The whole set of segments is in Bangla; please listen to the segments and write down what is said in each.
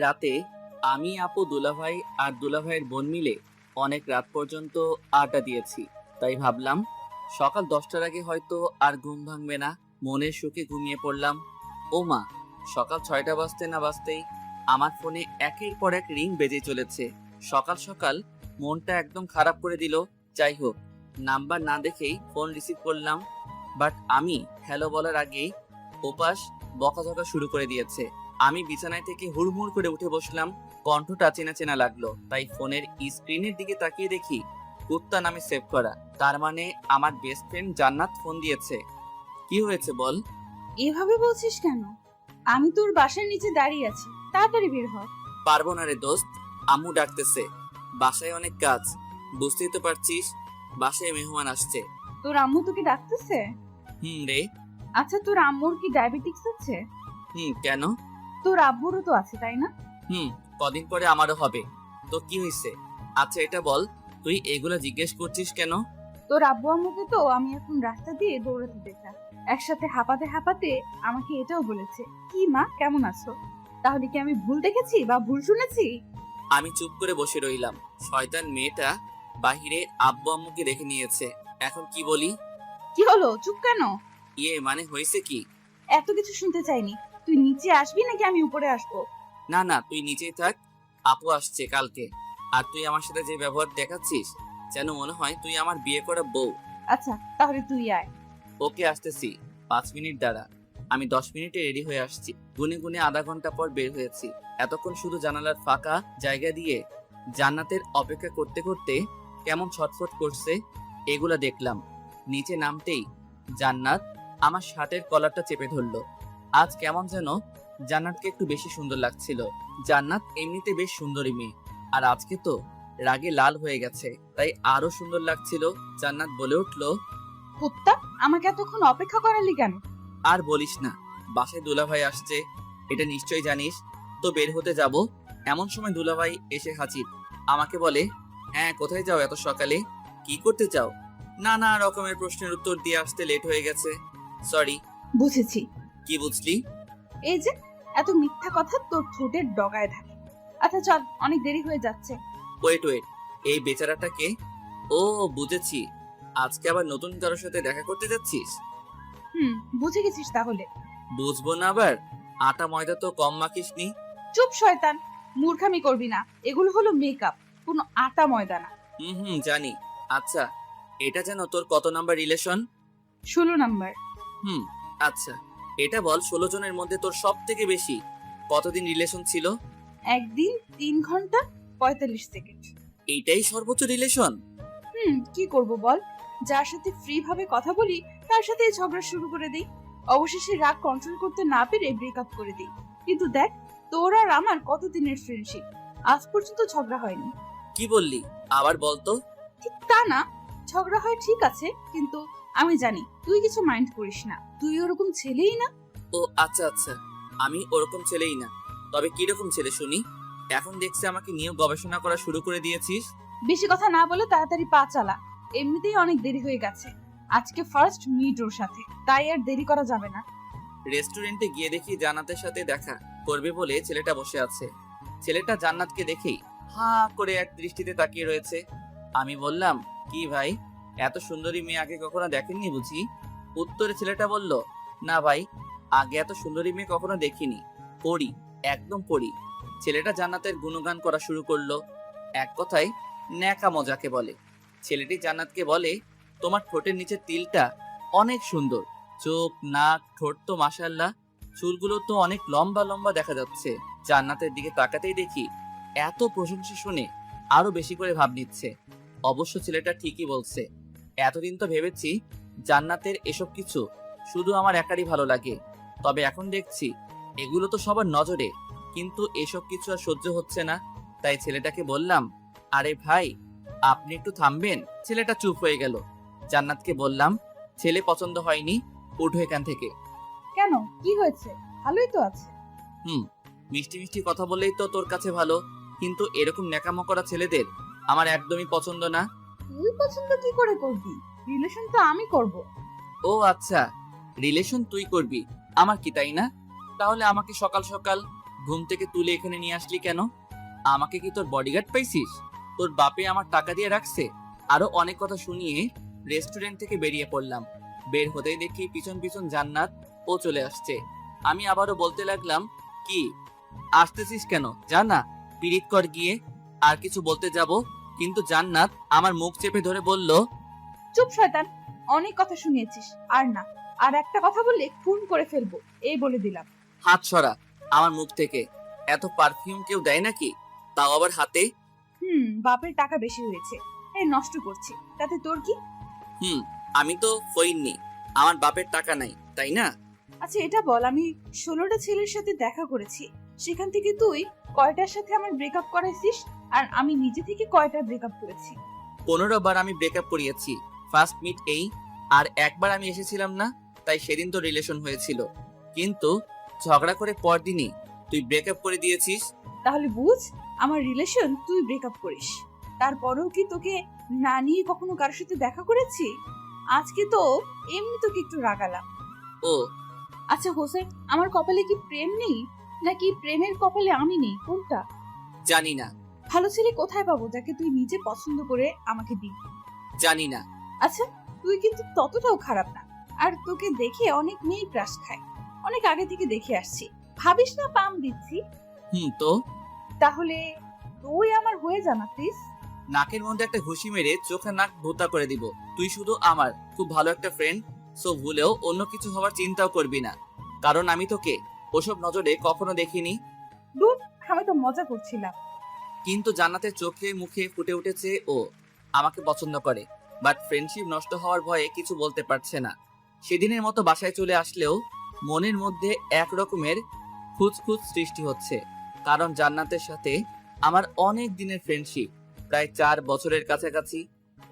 রাতে আমি, আপু, দুলাভাই আর দুলাভাইয়ের বোন মিলে অনেক রাত পর্যন্ত আড্ডা দিয়েছি। তাই ভাবলাম সকাল 10টার আগে হয়তো আর ঘুম ভাঙবে না। মনের সুখে ঘুমিয়ে পড়লাম। ও মা, সকাল 6টা বাজতে না বাজতেই আমার ফোনে একের পর এক রিং বেজে চলেছে। সকাল সকাল মনটা একদম খারাপ করে দিল। যাই হোক, নাম্বার না দেখেই ফোন রিসিভ করলাম। বাট আমি হ্যালো বলার আগেই ওপাশ বকাঝকা শুরু করে দিয়েছে। আমি বিছানায় থেকে হুড়মুড় করে উঠে বসলাম। কণ্ঠটা চেনা চেনা লাগলো, তাই ফোনের স্ক্রিনের দিকে তাকিয়ে দেখি কুত্তা নামে সেভ করা। তার মানে আমার বেস্ট ফ্রেন্ড জান্নাত ফোন দিয়েছে। কি হয়েছে বল? এভাবে বলছিস কেন? আমি তোর বাসার নিচে দাঁড়িয়ে আছি, তাড়াতাড়ি বের হ। পারবো না রে দোস্ত, আম্মু ডাকতেছে। বাসায় অনেক কাজ, বুঝতেই তো পারছিস। বাসায় মেহমান আসছে। তোর আম্মু তোকে ডাকতেছে? রে। আচ্ছা, তোর আম্মুর কি ডায়াবেটিক্স আছে? কেন? তোর আব্বুরও তো আছে, তাই না? হুম, কদিন পরে আমারও হবে। তো কি হয়েছে? আচ্ছা এটা বল, তুই এগুলা জিজ্ঞেস করছিস কেন? তোর আব্বু আম্মুকে তো আমি এখন রাস্তা দিয়ে দৌড়াতে দেখলাম, একসাথে হাঁপাতে হাঁপাতে আমাকে এটাও বলেছে, কি মা কেমন আছো? তাহলে কি আমি ভুল দেখেছি বা ভুল শুনেছি? আমি চুপ করে বসে রইলাম। শয়তান মেয়েটা বাহিরে আব্বু আম্মুকে রেখে নিয়েছে। এখন কি বলি? কি হলো, চুপ কেন? মানে হয়েছে কি? এত কিছু শুনতে চাইনি। তুই নিচে আসবি নাকি আমি উপরে আসবো? না না, তুই নিচেই থাক। আপু আসছে কালকে। আর তুই আমার সাথে যে ব্যবহার দেখাচ্ছিস, যেন মনে হয় তুই আমার বিয়ে করা বউ। আচ্ছা, তাহলে তুই আয়। ওকে, আসতেছি। 5 মিনিট দাঁড়া। আমি 10 মিনিটে রেডি হয়ে আসছি। গুনে গুনে আধা ঘন্টা পর বের হয়েছি। এতক্ষণ শুধু জানালার ফাঁকা জায়গা দিয়ে জান্নাতের অপেক্ষা করতে করতে কেমন ছটফট করছে এগুলা দেখলাম। নিচে নামতেই জান্নাত আমার শার্টের কলারটা চেপে ধরলো। আজ কেমন যেন জান্নাতকে একটু বেশি সুন্দর লাগছিল। জান্নাত এমনিতে বেশ সুন্দরী মেয়ে, আর আজকে তো রাগে লাল হয়ে গেছে, তাই আরো সুন্দর লাগছিল। জান্নাত বলে উঠলো, কুত্তা, আমাকে এতক্ষণ অপেক্ষা করালি কেন? আর বলিস না, বাসায় দুলাভাই আসছে, এটা নিশ্চয়ই জানিস। তো বের হতে যাব, এমন সময় দুলাভাই এসে হাজির। আমাকে বলে, হ্যাঁ কোথায় যাও এত সকালে? কি করতে চাও? নানা রকমের প্রশ্নের উত্তর দিয়ে আসতে লেট হয়ে গেছে। সরি। বুঝেছি। কি বুঝলি? এই যে, এত মিথ্যা কথা তোর ঠোঁটের ডগায় থাকে। আচ্ছা চল, অনেক দেরি হয়ে যাচ্ছে। ওয়েট ওয়েট, এই বেচারাটাকে? ও, বুঝেছি। আজকে আবার নতুন কারোর সাথে দেখা করতে যাচ্ছিস? বুঝে গেছিস তাহলে। বুঝবো না আবার, আটা ময়দা তো কম মাখিসনি। চুপ শয়তান, মূর্খামি করবি না। এগুলো হলো মেকআপ, কোনো আটা ময়দা না। জানি। আচ্ছা, এটা যেন তোর কত নাম্বার রিলেশন? 16 নাম্বার। হুম, আচ্ছা এটা বল, 16 জনের মধ্যে তোর সব থেকে বেশি কতদিন রিলেশন ছিল? একদিন 3 ঘন্টা 45 সেকেন্ড। এইটাই সর্বোচ্চ রিলেশন? কি করব বল, যার সাথে ফ্রি ভাবে কথা বলি তার সাথে ঝগড়া শুরু করে দিই। অবশেষে রাগ কন্ট্রোল করতে না পেরে ব্রেকআপ করে দিই। কিন্তু দেখ, তোর আর আমার কতদিনের ফ্রেন্ডশিপ, আজ পর্যন্ত ঝগড়া হয়নি। কি বললি? আবার বলতো। ঠিক তা না, ঝগড়া হয় ঠিক আছে, কিন্তু আমি জানি তুই কিছু মাইন্ড করিস না। তুই ওরকম ছেলেই না। ও আচ্ছা আচ্ছা, আমি ওরকম ছেলেই না। তবে কিরকম ছেলে শুনি? এখন দেখছি আমাকে নিয়ে গবেষণা করা শুরু করে দিয়েছিস। বেশি কথা না বলে তাড়াতাড়ি পা চালা, এমনিতেই অনেক দেরি হয়ে গেছে। আজকে ফার্স্ট মিট ওর সাথে, তাই আর দেরি করা যাবে না। রেস্টুরেন্টে গিয়ে দেখি জান্নাতের সাথে দেখা করবে বলে ছেলেটা বসে আছে। ছেলেটা জান্নাতকে দেখেই হাঁ করে এক দৃষ্টিতে তাকিয়ে রয়েছে। আমি বললাম, কি ভাই, এত সুন্দরী মেয়ে আগে কখনো দেখেননি বুঝি? উত্তরে ছেলেটা বলল, না ভাই, আগে এত সুন্দরী মেয়ে কখনো দেখিনি। পড়ি, একদম পড়ি। ছেলেটা জান্নাতের গুণগান করা শুরু করলো। এক কথায় ন্যাকা মজাকে বলে। ছেলেটি জান্নাতকে বলে, তোমার ঠোঁটের নিচের তিলটা অনেক সুন্দর। চোখ, নাক, ঠোঁট তো মাশাআল্লাহ। চুলগুলো তো অনেক লম্বা লম্বা দেখা যাচ্ছে। জান্নাতের দিকে তাকাতেই দেখি এত প্রশংসা শুনে আরো বেশি করে ভাব নিচ্ছে। অবশ্য ছেলেটা ঠিকই বলছে। এতদিন তো ভেবেছি জান্নাতের এসব কিছু শুধু আমার একারই ভালো লাগে, তবে এখন দেখছি এগুলো তো সবার নজরে। কিন্তু এসব কিছু আর সহ্য হচ্ছে না। তাই ছেলেটাকে বললাম, আরে ভাই, আপনি একটু থামবেন? ছেলেটা চুপ হয়ে গেল। জান্নাতকে বললাম, ছেলে পছন্দ হয়নি, উঠো এখান থেকে। কেন, কি হয়েছে? ভালোই তো আছে। হুম, মিষ্টি মিষ্টি কথা বললেই তো তোর কাছে ভালো, কিন্তু এরকম ন্যাকামো করা ছেলেদের আমার একদমই পছন্দ না। তুই পছন্দ কি করে করবি? রিলেশন তো আমি করব। ও আচ্ছা, রিলেশন তুই করবি, আমার কি তাই না? তাহলে আমাকে সকাল সকাল ঘুম থেকে তুলে এখানে নিয়ে আসলি কেন? আমাকে কি তোর বডিগার্ড পাইছিস? তোর বাপে আমার টাকা দিয়ে রাখছে? আরো অনেক কথা শুনিয়ে রেস্টুরেন্ট থেকে বেরিয়ে পড়লাম। বের হতেই দেখি পিছন পিছন জান্নাত ও চলে আসছে। আমি আবারও বলতে লাগলাম, কি আসতেছিস কেন? জানা পিরিত কর গিয়ে। আর কিছু বলতে যাব, কিন্তু জান্নাত আমার মুখ চেপে ধরে বলল, চুপ শয়তান, অনেক কথা শুনিয়েছিস, আর না, আর একটা কথা বললে খুন করে ফেলবো, এই বলে দিলাম। হাত সরা আমার মুখ থেকে। এত পারফিউম কেউ দেয় নাকি, তাও আবার হাতে? বাপের টাকা বেশি হয়েছে, এই নষ্ট করছি, তাতে তোর কি? আমি তো ফইননি, আমার বাপের টাকা নাই, তাই না? আচ্ছা এটা বল, আমি 16টা ছেলের সাথে দেখা করেছি, সেখান থেকে তুই কয়টার সাথে আমার ব্রেকআপ করাইছিস? আর আমি নিজে থেকে কয়টা ব্রেকআপ করেছি? 15 বার আমি ব্রেকআপ করিয়েছি। ফার্স্ট মিট এই, আর একবার আমি এসেছিলাম না, তাই সেদিন তো রিলেশন হয়েছিল। কিন্তু ঝগড়া করে পরদিনই তুই ব্রেকআপ করে দিয়েছিস। তাহলে বুঝ, আমার রিলেশন তুই ব্রেকআপ করিস। তারপরেও কি তোকে না নিয়ে কখনো কারোর সাথে দেখা করেছি? আজকে তো এমনি তোকে একটু রাগালাম। ও আচ্ছা হোসেন, আমার কপালে কি প্রেম নেই, নাকি প্রেমের কপালে আমি নেই, কোনটা? জানি না। ভালো ছেলে কোথায় পাবো যাকে তুই নিজে পছন্দ করে আমাকে দিবি? জানি না। আচ্ছা, তুই কিন্তু ততটাও খারাপ না, আর তোকে দেখে অনেক মেয়ে ক্রাশ খায়, অনেক আগে থেকে দেখে আসছি, ভাবিস না পাম দিচ্ছি। তো তাহলে তুই আমার হয়ে যা না প্লিজ। নাকের মধ্যে একটা ঘুষি মেরে চোখে নাক ভোতা করে দিব। তুই শুধু আমার খুব ভালো একটা ফ্রেন্ড, সো ভুলেও অন্য কিছু হওয়ার চিন্তাও করবি না, কারণ আমি তোকে ওসব নজরে কখনো দেখিনি। দূর, আমি তো মজা করছিলাম। কিন্তু জান্নাতের চোখে মুখে ফুটে উঠেছে ও আমাকে পছন্দ করে, বাট ফ্রেন্ডশিপ নষ্ট হওয়ার ভয়ে কিছু বলতে পারছে না। সেদিনের মতো বাসায় চলে আসলেও মনের মধ্যে এক রকমের খুঁতখুঁত সৃষ্টি হচ্ছে, কারণ জান্নাতের সাথে আমার অনেক দিনের ফ্রেন্ডশিপ, প্রায় 4 বছরের কাছাকাছি।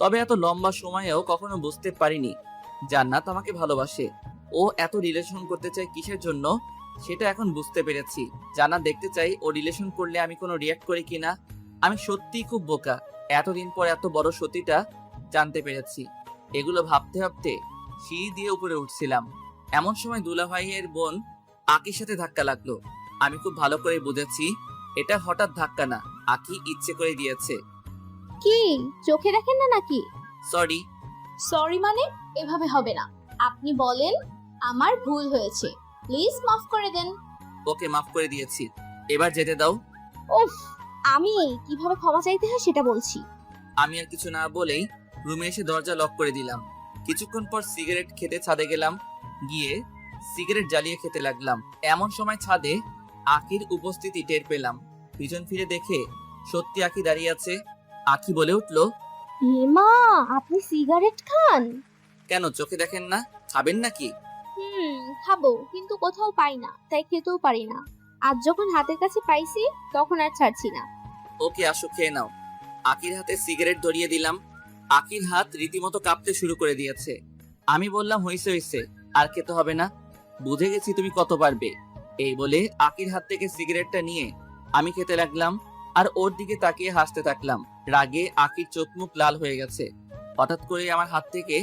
তবে এত লম্বা সময়েও কখনো বুঝতে পারিনি জান্নাত আমাকে ভালোবাসে। ও এত রিলেশন করতে চায় কিসের জন্য, সেটা এখন বুঝতে পেরেছি। জান্নাত দেখতে চাই ও রিলেশন করলে আমি কোনো রিয়াক্ট করি কিনা। আমি সত্যিই খুব বোকা, এতদিন পর এত বড় সত্যিটা জানতে পেরেছি। এগুলো ভাবতে ভাবতে সিঁড়ি দিয়ে উপরে উঠছিলাম, এমন সময় দুলাভাইয়ের বোন আকির সাথে ধাক্কা লাগলো। আমি খুব ভালো করে বুঝেছি এটা হঠাৎ ধাক্কা না, আকি ইচ্ছে করে দিয়েছে। কি চোখে দেখেন না নাকি? সরি। সরি মানে? এভাবে হবে না। আপনি বলেন আমার ভুল হয়েছে, প্লিজ মাফ করে দেন। ওকে মাফ করে দিয়েছি, এবার যেতে দাও। উফ, আমি কিভাবে ক্ষমা চাইতে হয় সেটা বলছি। আমি আর কিছু না বলেই রুমে এসে দরজা লক করে দিলাম। কিছুক্ষণ পর সিগারেট খেতে ছাদে গেলাম, গিয়ে সিগারেট জ্বালিয়ে খেতে লাগলাম। এমন সময় ছাদে আকির উপস্থিতি টের পেলাম। পিছন ফিরে দেখে সত্যি আকি দাঁড়িয়ে আছে। আকি বলে উঠলো, মা, আপনি সিগারেট খান? কেন চোখে দেখেন না? খাবেন নাকি? খাবো, কিন্তু কোথাও পাই না, তাই খেতেও পারি না। আজ যখন হাতের কাছে পাইছি তখন আর ছাড়ছি না। ওকে আসো, খেয়ে নাও। আকির হাতে সিগারেট ধরিয়ে দিলাম। আকির হাত রীতিমতো কাঁপতে শুরু করে দিয়েছে। আমি বললাম, হইছে হইছে, আর খেতে হবে না, বুঝে গেছি তুমি কত পারবে। এই বলে আকির হাত থেকে সিগারেটটা নিয়ে আমি খেতে লাগলাম, আর ওর দিকে তাকিয়ে হাসতে থাকলাম। রাগে আকির চোখ মুখ লাল হয়ে গেছে। হঠাৎ করে আমার হাত থেকে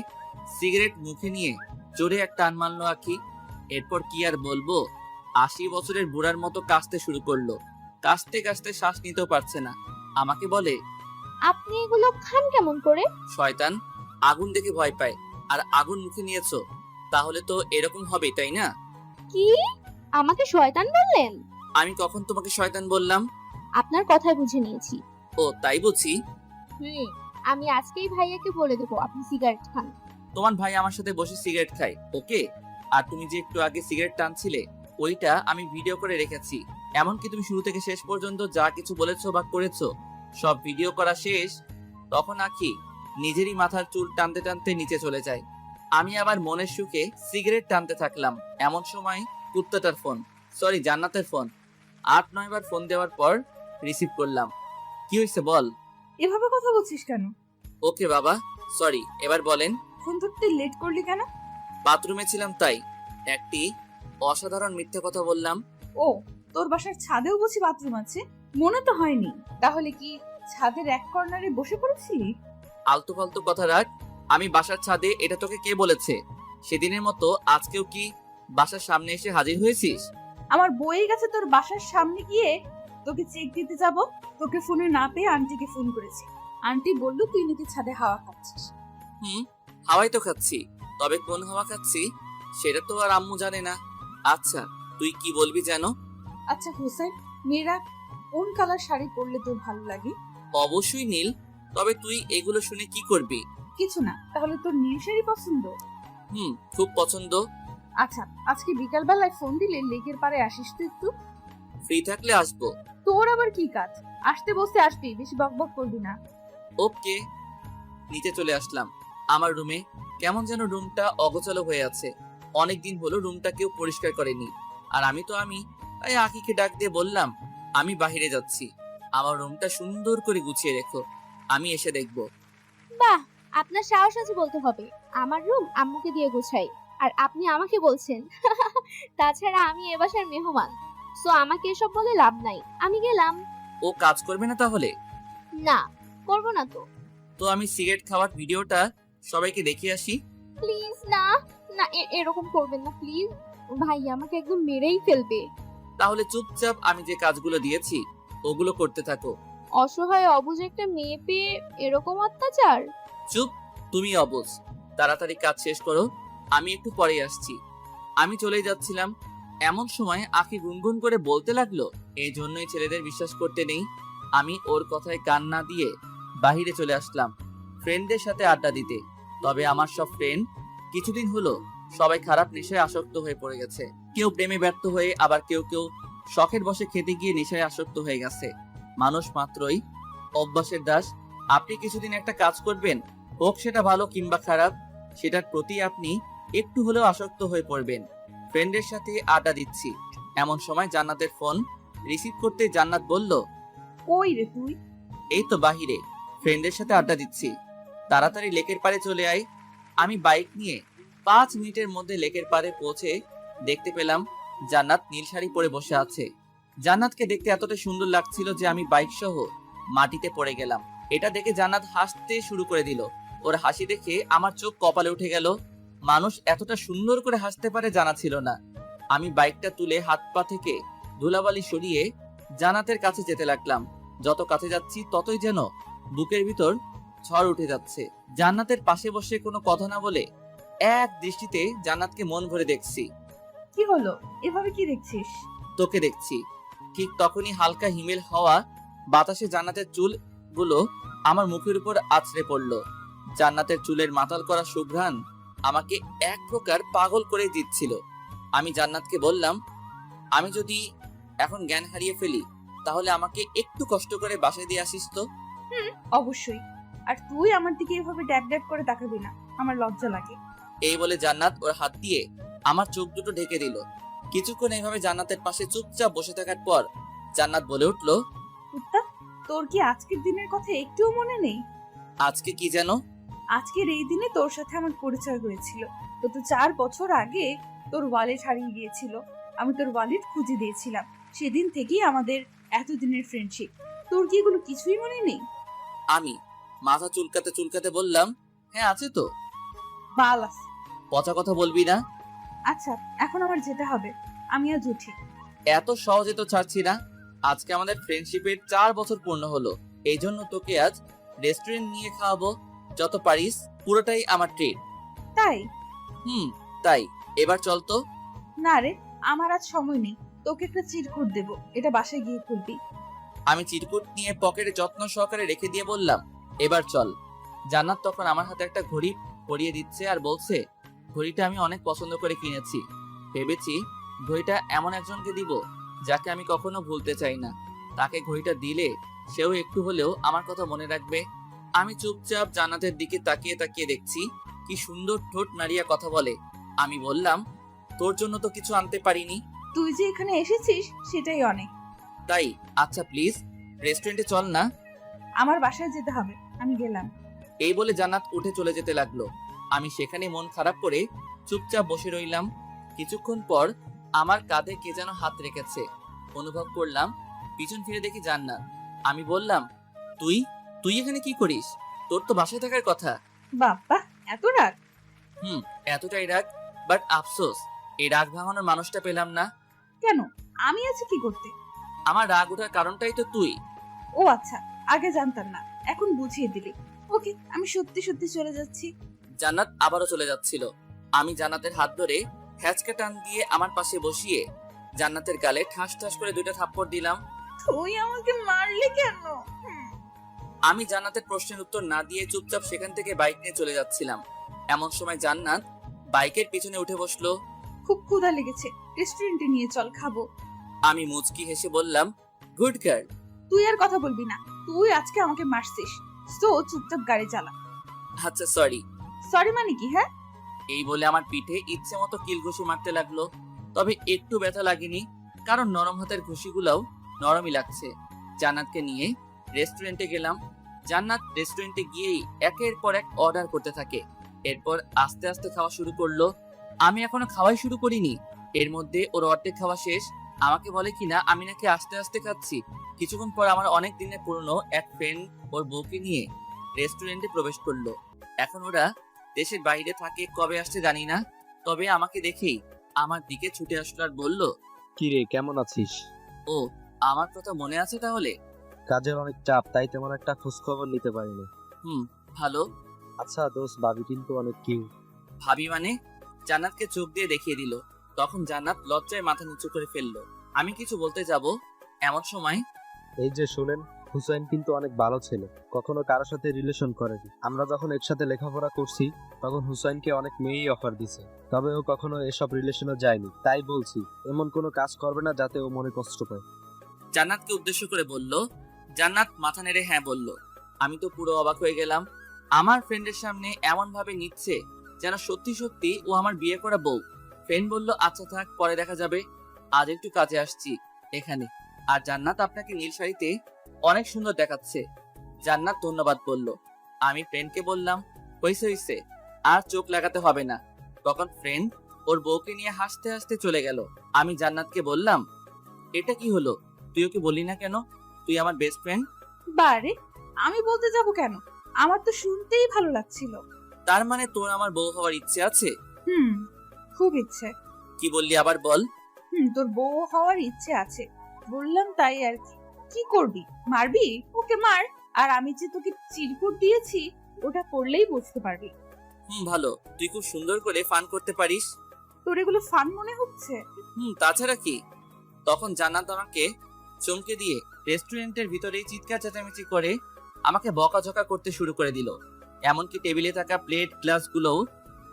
সিগারেট মুখে নিয়ে জোরে একটা টান মারলো আকি। এরপর কি আর বলবো, 80 বছরের বুড়ার মতো কাশতে শুরু করলো। কাশতে কাশতে শ্বাস নিতেও পারছে না। আমাকে বলে, আপনি এগুলো খান কেমন করে? শয়তান, আগুন দেখে ভয় পায়, আর আগুন মুখে নিয়েছো, তাহলে তো এরকম হবে, তাই না? কি? আমাকে শয়তান বললেন? আমি কখন তোমাকে শয়তান বললাম? আপনার কথাই বুঝে নিয়েছি। ও তাই বুঝি। আমি আজকেই ভাইয়াকে বলে দেবো আপনি সিগারেট খান। তোমার ভাই আমার সাথে বসে সিগারেট খায়, ওকে? আর তুমি যে একটু আগে সিগারেট টানছিলে, ওইটা আমি ভিডিও করে রেখেছি। এমনকি তুমি শুরু থেকে শেষ পর্যন্ত যা কিছু বলেছো বা করেছো সব ভিডিও করা শেষ। তখন আঁকি নিজেরই মাথার চুল টানতে টানতে নিচে চলে যায়। আমি আবার মনের সুখে সিগারেট টানতে থাকলাম। এমন সময় কুত্তাটার ফোন, সরি জান্নাতের ফোন। 8-9 বার ফোন দেওয়ার পর রিসিভ করলাম। কি হয়েছে বল। এভাবে কথা বলছিস কেন? ওকে বাবা, সরি, এবার বলেন। ফোন ধরতে লেট করলি কেন? বাথরুমে ছিলাম তাই একটি অসাধারণ মিথ্যে কথা বললাম। ও, তোর বাসার ছাদেও বুঝি বাথরুম আছে? মনে তো হয়নি। তাহলে কি ছাদের এক কর্নারে বসে পড়েছিলি? আলতু ফালতু কথা রাখ। আমি বাসার ছাদে, এটা তোকে কে বলেছে? সেদিনের মতো আজকেও কি বাসার সামনে এসে হাজির হয়েছিস? আমার বইয়ের কাছে তোর বাসার সামনে গিয়ে তোকে চেক দিতে যাব। তোকে ফোনে না পেয়ে আন্টিকে ফোন করেছি। আন্টি বললো তুই নাকি ছাদে হাওয়া খাচ্ছিস। হাওয়াই তো খাচ্ছি, তবে কোন হাওয়া খাচ্ছি সেটা তো আর আম্মু জানে না। আচ্ছা, তুই কি বলবি যেন? আচ্ছা হুসেন, মেয়েরা কোন কালার শাড়ি পরলে তোর ভালো লাগে? অবশ্যই নীল। তবে তুই এগুলো শুনে কি করবি? কিছু না, তাহলে তোর নীল শাড়ি পছন্দ? খুব পছন্দ। আচ্ছা, আজকে বিকাল বেলায় ফোন দিলে লেকের পাড়ে আসিস তো একটু। ফ্রি থাকলে আসবো। তোর আবার কি কাজ? আসতে বসতে আসবি, বেশি বকবক করবি না। ওকে। নিচে চলে আসলাম আমার রুমে। কেমন যেন রুমটা অগোছালো হয়ে আছে। অনেকদিন হলো রুমটা কেউ পরিষ্কার করেনি। আর আমি তাই আকিকে ডাক দিয়ে বললাম, আমি বাইরে যাচ্ছি, আমার রুমটা সুন্দর করে গুছিয়ে রেখো, আমি এসে দেখবো। বাহ, আপনার সাহস আছে বলতে হবে। আমার রুম আম্মুকে দিয়ে গোছাই, আর আপনি আমাকে বলছেন? তাছাড়া আমি এ বাসার মেহমান, সো আমাকে এসব বলে লাভ নাই। আমি গেলাম। ও কাজ করবে না তাহলে? না, করবো না তো। তো আমি সিগারেট খাওয়ার ভিডিওটা সবাইকে দেখিয়ে আসি। প্লিজ না, না এরকম করবেন না প্লিজ। ভাই আমাকে একদম মেরেই ফেলবে। তাহলে চুপচাপ আমি যে কাজগুলো দিয়েছি ওগুলো করতে থাকো। অসহায় অবুঝ একটা মেয়ে পেয়ে এরকম অত্যাচার? চুপ, তুমি অবুঝ। তাড়াতাড়ি কাজ শেষ করো, আমি একটু পরে আসছি। আমি চলে যাচ্ছিলাম, এমন সময় আখি গুনগুন করে বলতে লাগলো, এই জন্যই ছেলেদের বিশ্বাস করতে নেই। আমি ওর কথায় কান না দিয়ে বাহিরে চলে আসলাম ফ্রেন্ডদের সাথে আড্ডা দিতে। তবে আমার সব ফ্রেন্ড কিছুদিন হলো সবাই খারাপ নেশায় আসক্ত হয়ে পড়ে গেছে। কেউ প্রেমে ব্যর্থ হয়ে, আবার কেউ কেউ শখের বশে খেতে গিয়ে নেশায় আসক্ত হয়ে গেছে। মানুষ মাত্রই অভ্যাসের দাস। আপনি কিছুদিন একটা কাজ করবেন, হোক সেটা ভালো কিংবা খারাপ, সেটার প্রতি আপনি একটু হলেও আসক্ত হয়ে পড়বেন। ফ্রেন্ডের সাথে আড্ডা দিচ্ছি, এমন সময় জান্নাতের ফোন রিসিভ করতে জান্নাত বলল, কই রে তুই? এই তো বাহিরে, ফ্রেন্ডের সাথে আড্ডা দিচ্ছি, তাড়াতাড়ি লেকের পাড়ে চলে আয়। আমি বাইক নিয়ে 5 মিনিটের মধ্যে লেকের পাড়ে পৌঁছে দেখতে পেলাম জান্নাত নীল শাড়ি পরে বসে আছে। জান্নাতকে দেখতে এতটা সুন্দর লাগছিল যে আমি বাইক সহ মাটিতে পড়ে গেলাম। এটা দেখে জান্নাত হাসতে শুরু করে দিল। ওর হাসি দেখে আমার চোখ কপালে উঠে গেল। মানুষ এতটা সুন্দর করে হাসতে পারে জানা ছিল না। আমি বাইকটা তুলে হাত পা থেকে ধুলাবালি সরিয়ে জান্নাতের কাছে যেতে লাগলাম। যত কাছে যাচ্ছি ততই যেন বুকের ভিতর ঝড় উঠে যাচ্ছে। জান্নাতের পাশে বসে কোনো কথা না বলে এক দৃষ্টিতে জান্নাতকে মন ভরে দেখছি। কি হলো, এভাবে কি দেখছিস? তোকে দেখছি। ঠিক তখনই হালকা হিমেল হাওয়া বাতাসে জান্নাতের চুল গুলো আমার মুখের উপর আছড়ে পড়লো। জান্নাতের চুলের মাতাল করা সুঘ্রাণ আমাকে এক প্রকার পাগল করে দিচ্ছিল। আমি জান্নাতকে বললাম, আমি যদি এখন জ্ঞান হারিয়ে ফেলি তাহলে আমাকে একটু কষ্ট করে বাসায় দিয়ে আসিস তো। অবশ্যই। আর তুই আমার দিকে এভাবে ড্যাব ড্যাব করে তাকাবি না, আমার লজ্জা লাগে। এই বলে জান্নাত ওর হাত দিয়ে আমার চোখ দুটো ঢেকে দিল। কিছুক্ষণ এইভাবে জান্নাতের পাশে চুপচাপ বসে থাকার পর জান্নাত বলে উঠলো, কুত্তা, তোর কি আজকের দিনের কথা একটুও মনে নেই? আজকে কি যেন? আজকের এই দিনে তোর সাথে আমার পরিচয় হয়েছিল। গত 4 বছর আগে তোর ওয়ালেট হারিয়ে গিয়েছিল, আমি তোর ওয়ালেট খুঁজে দিয়েছিলাম। সেদিন থেকেই আমাদের এতদিনের ফ্রেন্ডশিপ। তোর কি এগুলো কিছুই মনে নেই? আমি মাথা চুলকাতে চুলকাতে বললাম, হ্যাঁ আছে তো। বাল আছে। পচা কথা বলবি না। আচ্ছা, এখন আমার যেতে হবে, আমি আজ উঠি। এত সহজে তো ছাড়ছি না। আজকে আমাদের ফ্রেন্ডশিপের 4 বছর পূর্ণ হলো, এই জন্য তোকে আজ রেস্টুরেন্ট নিয়ে খাওয়াবো। যত পারিস পুরোটাই আমার ট্রিট। তাই? তাই এবার চল তো। না রে, আমার আজ সময় নেই। তোকে একটা চিরকুট দেবো, এটা বাসায় গিয়ে খুলবি। আমি চিরকুট নিয়ে পকেটে যত্ন সহকারে রেখে দিয়ে বললাম, এবার চল। জান্নাত তখন আমার হাতে একটা ঘড়ি পরিয়ে দিচ্ছে আর বলছে, ঘড়িটা আমি অনেক পছন্দ করে কিনেছি। ভেবেছি ঘড়িটা এমন একজনকে দিব যাকে আমি কখনো ভুলতে চাই না। তাকে ঘড়িটা দিলে সেও একটু হলেও আমার কথা মনে রাখবে। আমি চুপচাপ জান্নাতের দিকে তাকিয়ে তাকিয়ে দেখছি কি সুন্দর ঠোঁট নাড়িয়ে কথা বলে। আমি বললাম, তোর জন্য তো কিছু আনতে পারিনি। তুই যে এখানে এসেছিস সেটাই অনেক। তাই? আচ্ছা প্লিজ রেস্টুরেন্টে চল না। আমার বাসায় যেতে হবে, আমি গেলাম। এই বলে জান্নাত উঠে চলে যেতে লাগলো। আমি সেখানে মন খারাপ করে চুপচাপ বসে রইলাম। কিছুক্ষণ পর আমার কাঁধে কে যেন হাত রেখেছে। অনুভব করলাম, পিছন ফিরে দেখি জান্নাত। আমি বললাম, তুই তুই এখানে কি করিস? তোর তো বাসায় থাকার কথা। বাবা, এত রাগ? এতটাই রাগ, বাট আফসোস এই রাগ ভাঙানোর মানুষটা পেলাম না। কেন? আমি আছি কি করতে? আমার রাগ ওঠার কারণটাই তো তুই। ও আচ্ছা, আগে জানতাম না, এখন বুঝিয়ে দিলি। ওকে, আমি সত্যি সত্যি চলে যাচ্ছি। জান্নাত আবারও চলে যাচ্ছিল। আমি জান্নাতের হাত ধরে হ্যাচকা টান দিয়ে আমার পাশে বসিয়ে জান্নাতের গালে ঠাস ঠাস করে 2টা থাপ্পড় দিলাম। তুই আমাকে মারলি কেন? আমি জান্নাতের প্রশ্নের উত্তর না দিয়ে চুপচাপ সেখান থেকে বাইক নিয়ে চলে যাচ্ছিলাম। এমন সময় জান্নাত বাইকের পিছনে উঠে বসলো। খুব ক্ষুধা লেগেছে, রেস্টুরেন্টে নিয়ে চল, খাবো। আমি মুচকি হেসে বললাম, গুড গার্ল। তুই আর কথা বলবি না, তুই আজকে আমাকে মারছিস। তো চুপচাপ গাড়ি চালা। আচ্ছা সরি। সরি মানে কি? হ্যাঁ, এই বলে আমার পিঠে ইচ্ছে মতো কিল ঘুষি মারতে লাগলো। তবে একটু ব্যথা লাগেনি, কারণ নরম হাতের ঘুষিগুলোও নরমই লাগছে। জান্নাতকে নিয়ে রেস্টুরেন্টে গেলাম। জান্নাত রেস্টুরেন্টে গিয়েই একের পর এক অর্ডার করতে থাকে। এরপর আস্তে আস্তে খাওয়া শুরু করলো। আমি এখনো খাওয়াই শুরু করিনি, এর মধ্যে ওর অর্ধেক খাওয়া শেষ। আমাকে বলে কিনা আমি নাকি আস্তে আস্তে খাচ্ছি। কিছুক্ষণ পর আমার অনেক দিনের পুরনো এক ফ্রেন্ড ওর বউকে নিয়ে রেস্টুরেন্টে প্রবেশ করলো। এখন ওরা দেশের বাইরে থাকে, কবে আসছে জানি না। তবে আমাকে দেখেই আমার দিকে ছুটে আসলো আর বলল, কি রে, কেমন আছিস? ও, আমার কথা মনে আছে তাহলে? কাজের অনেক চাপ, তাই তেমন একটা খোঁজ খবর নিতে পারিনি। ভালো। আচ্ছা দোস্ত, ভাবি কিন্তু অনেক কিউট। ভাবি মানে? জান্নাতকে চোখ দিয়ে দেখিয়ে দিল। তখন জান্নাত লজ্জায় মাথা নিচু করে ফেললো। আমি কিছু বলতে যাব, এমন সময় এই যে শুনেন, হুসাইন কিন্তু অনেক ভালো ছেলে, কখনো কারোর সাথে রিলেশন করেনি। আমরা যখন একসাথে লেখাপড়া করছি তখন হুসাইনকে অনেক মেয়েই অফার দিছে, তবে ও কখনো এসব রিলেশনে যায়নি। তাই বলছি, এমন কোনো কাজ করবে না যাতে ও মনে কষ্ট পায়। জান্নাতকে উদ্দেশ্য করে বলল। জান্নাত মাথা নেড়ে হ্যাঁ বলল। আমি তো পুরো অবাক হয়ে গেলাম। আমার ফ্রেন্ডের সামনে এমন ভাবে নিচ্ছে যেন সত্যি সত্যি ও আমার বিয়ে করা বউ। ফ্রেন্ড বলল, আচ্ছা থাক, পরে দেখা যাবে, আজ একটু কাজে আসছি এখানে। আর জান্নাত আপনাকে নীল শাড়িতে অনেক সুন্দর দেখাচ্ছে। জান্নাত ধন্যবাদ বলল। আমি ফ্রেন্ডকে বললাম, হইছে হইছে, আর চোখ লাগাতে হবে না। তখন ফ্রেন্ড ওর বউকে নিয়ে হাসতে হাসতে চলে গেল। আমি জান্নাতকে বললাম, এটা কি হলো? তুই ওকে বললি না কেন তুই আমার বেস্ট ফ্রেন্ড? বারে, আমি বলতে যাব কেন? আমার তো শুনতেই ভালো লাগছিল। তার মানে তোর আমার বউ হওয়ার ইচ্ছে আছে? হুম, খুব ইচ্ছে। কি বললি আবার বল। তোর বউ হওয়ার ইচ্ছে আছে, বললাম তাই আর কি। কি করবি? মারবি? ওকে মার। আর আমি যে তোকে চিরকুট দিয়েছি, ওটা করলেই বুঝতে পারবি। ভালো, তুই খুব সুন্দর করে ফান করতে পারিস। তোর এগুলো ফান মনে হচ্ছে? তাছাড়া কি। তখন জান্নাত আমাকে চমকে দিয়ে রেস্টুরেন্টের ভিতরেই চিৎকার চেঁচামেচি করে আমাকে বকাঝকা করতে শুরু করে দিল। এমনকি টেবিলে থাকা প্লেট গ্লাসগুলোও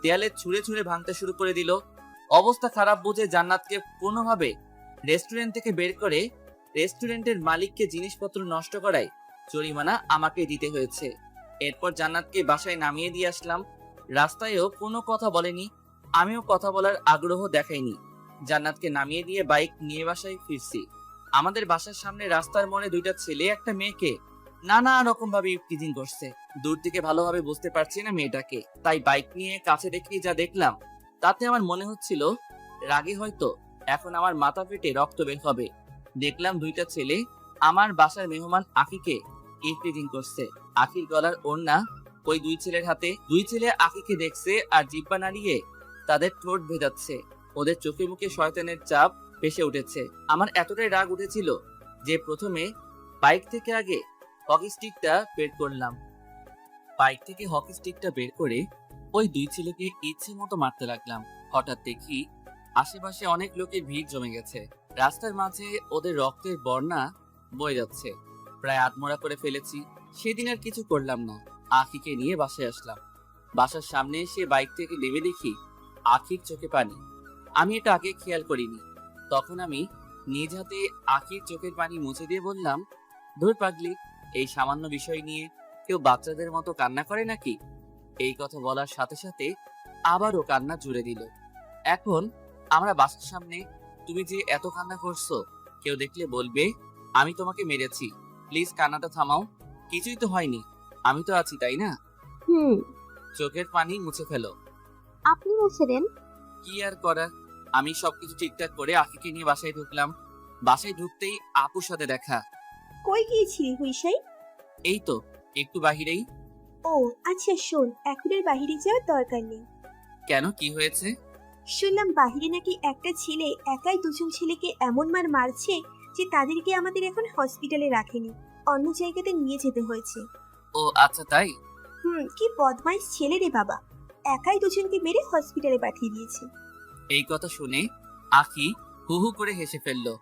দেয়ালে ছুঁড়ে ছুঁড়ে ভাঙতে শুরু করে দিল। অবস্থা খারাপ বুঝে জান্নাতকে কোনোভাবে রেস্টুরেন্ট থেকে বের করে রেস্টুরেন্টের মালিককে জিনিসপত্র নষ্ট করায় জরিমানা আমাকে দিতে হয়েছে। এরপর জান্নাতকে বাসায় নামিয়ে দিয়ে আসলাম। রাস্তায়ও কোনো কথা বলেনি, আমিও কথা বলার আগ্রহ দেখাইনি। জান্নাতকে নামিয়ে দিয়ে বাইক নিয়ে বাসায় ফিরছি। আমাদের বাসার সামনে রাস্তার মোড়ে 2টা ছেলে একটা মেয়েকে নানা রকম ভাবে ইফটিজিং করছে। দূর থেকে ভালোভাবে বুঝতে পারছি না মেয়েটাকে, তাই বাইক নিয়ে কাছে দেখে যা দেখলাম তাতে আমার মনে হচ্ছিল রাগে হয়তো এখন আমার মাথা ফেটে রক্ত বের হবে। দেখলাম 2টা ছেলে আমার বাসার মেহমান আখিকে ইফটিজিং করছে। আখির গলার ওড়না ওই 2 ছেলের হাতে। 2 ছেলে আখিকে দেখছে আর জিহ্বা নাড়িয়ে তাদের ঠোঁট ভেজাচ্ছে। ওদের চোখে মুখে শয়তানের চাপ ভেসে উঠেছে। আমার এতটাই রাগ উঠেছিল যে প্রথমে বাইক থেকে আগে হকি স্টিকটা বের করলাম। বাইক থেকে হকি স্টিকটা বের করে ওই 2 ছেলেকে ইচ্ছে মতো মারতে লাগলাম। হঠাৎ দেখি আশেপাশে অনেক লোকের ভিড় জমে গেছে। রাস্তার মাঝে ওদের রক্তের বন্যা বয়ে যাচ্ছে। প্রায় আধমরা করে ফেলেছি। সেদিন আর কিছু করলাম না, আখিকে নিয়ে বাসায় আসলাম। বাসার সামনে এসে বাইক থেকে নেমে দেখি আখির চোখে পানি। আমি এটা আগে খেয়াল করিনি। তখন আমি নিজ হাতে আখির চোখের পানি মুছে দিয়ে বললাম, ধুর পাগলি, এই সামান্য বিষয় নিয়ে কেউ বাচ্চাদের মতো কান্না করে নাকি? এই কথা বলার সাথে সাথে আবারও কান্না জুড়ে দিল। এখন আমরা বাসার সামনে, তুমি যে এত কান্না করছো, কেউ দেখলে বলবে আমি তোমাকে মেরেছি। প্লিজ কান্নাটা থামাও, কিছুই তো হয়নি, আমি তো আছি, তাই না? চোখের পানি মুছে ফেলো। আপনি মুছে দেন। কি আর করার, আমি সবকিছু ঠিকঠাক করে আখিকে নিয়ে বাসায় ঢুকলাম। বাসায় ঢুকতেই আপুর সাথে দেখা। কই গিয়েছিলি হুইসাই? এই তো একটু বাহিরেই। ও আচ্ছা, শোন, এখন আর বাহিরে যাওয়ার দরকার নেই। কেন, কি হয়েছে? শুনলাম বাহিরে নাকি একটা ছেলে একাই দুজন ছেলেকে এমন মার মারছে যে তাদেরকে আমাদের এখন হসপিটালে রাখেনি, অন্য জায়গাতে নিয়ে যেতে হয়েছে। ও আচ্ছা তাই। কি বদমাইশ ছেলে রে বাবা, একাই দুজনকে মেরে হসপিটালে পাঠিয়ে দিয়েছে। এই কথা শুনে আখি হু হু করে হেসে ফেললো।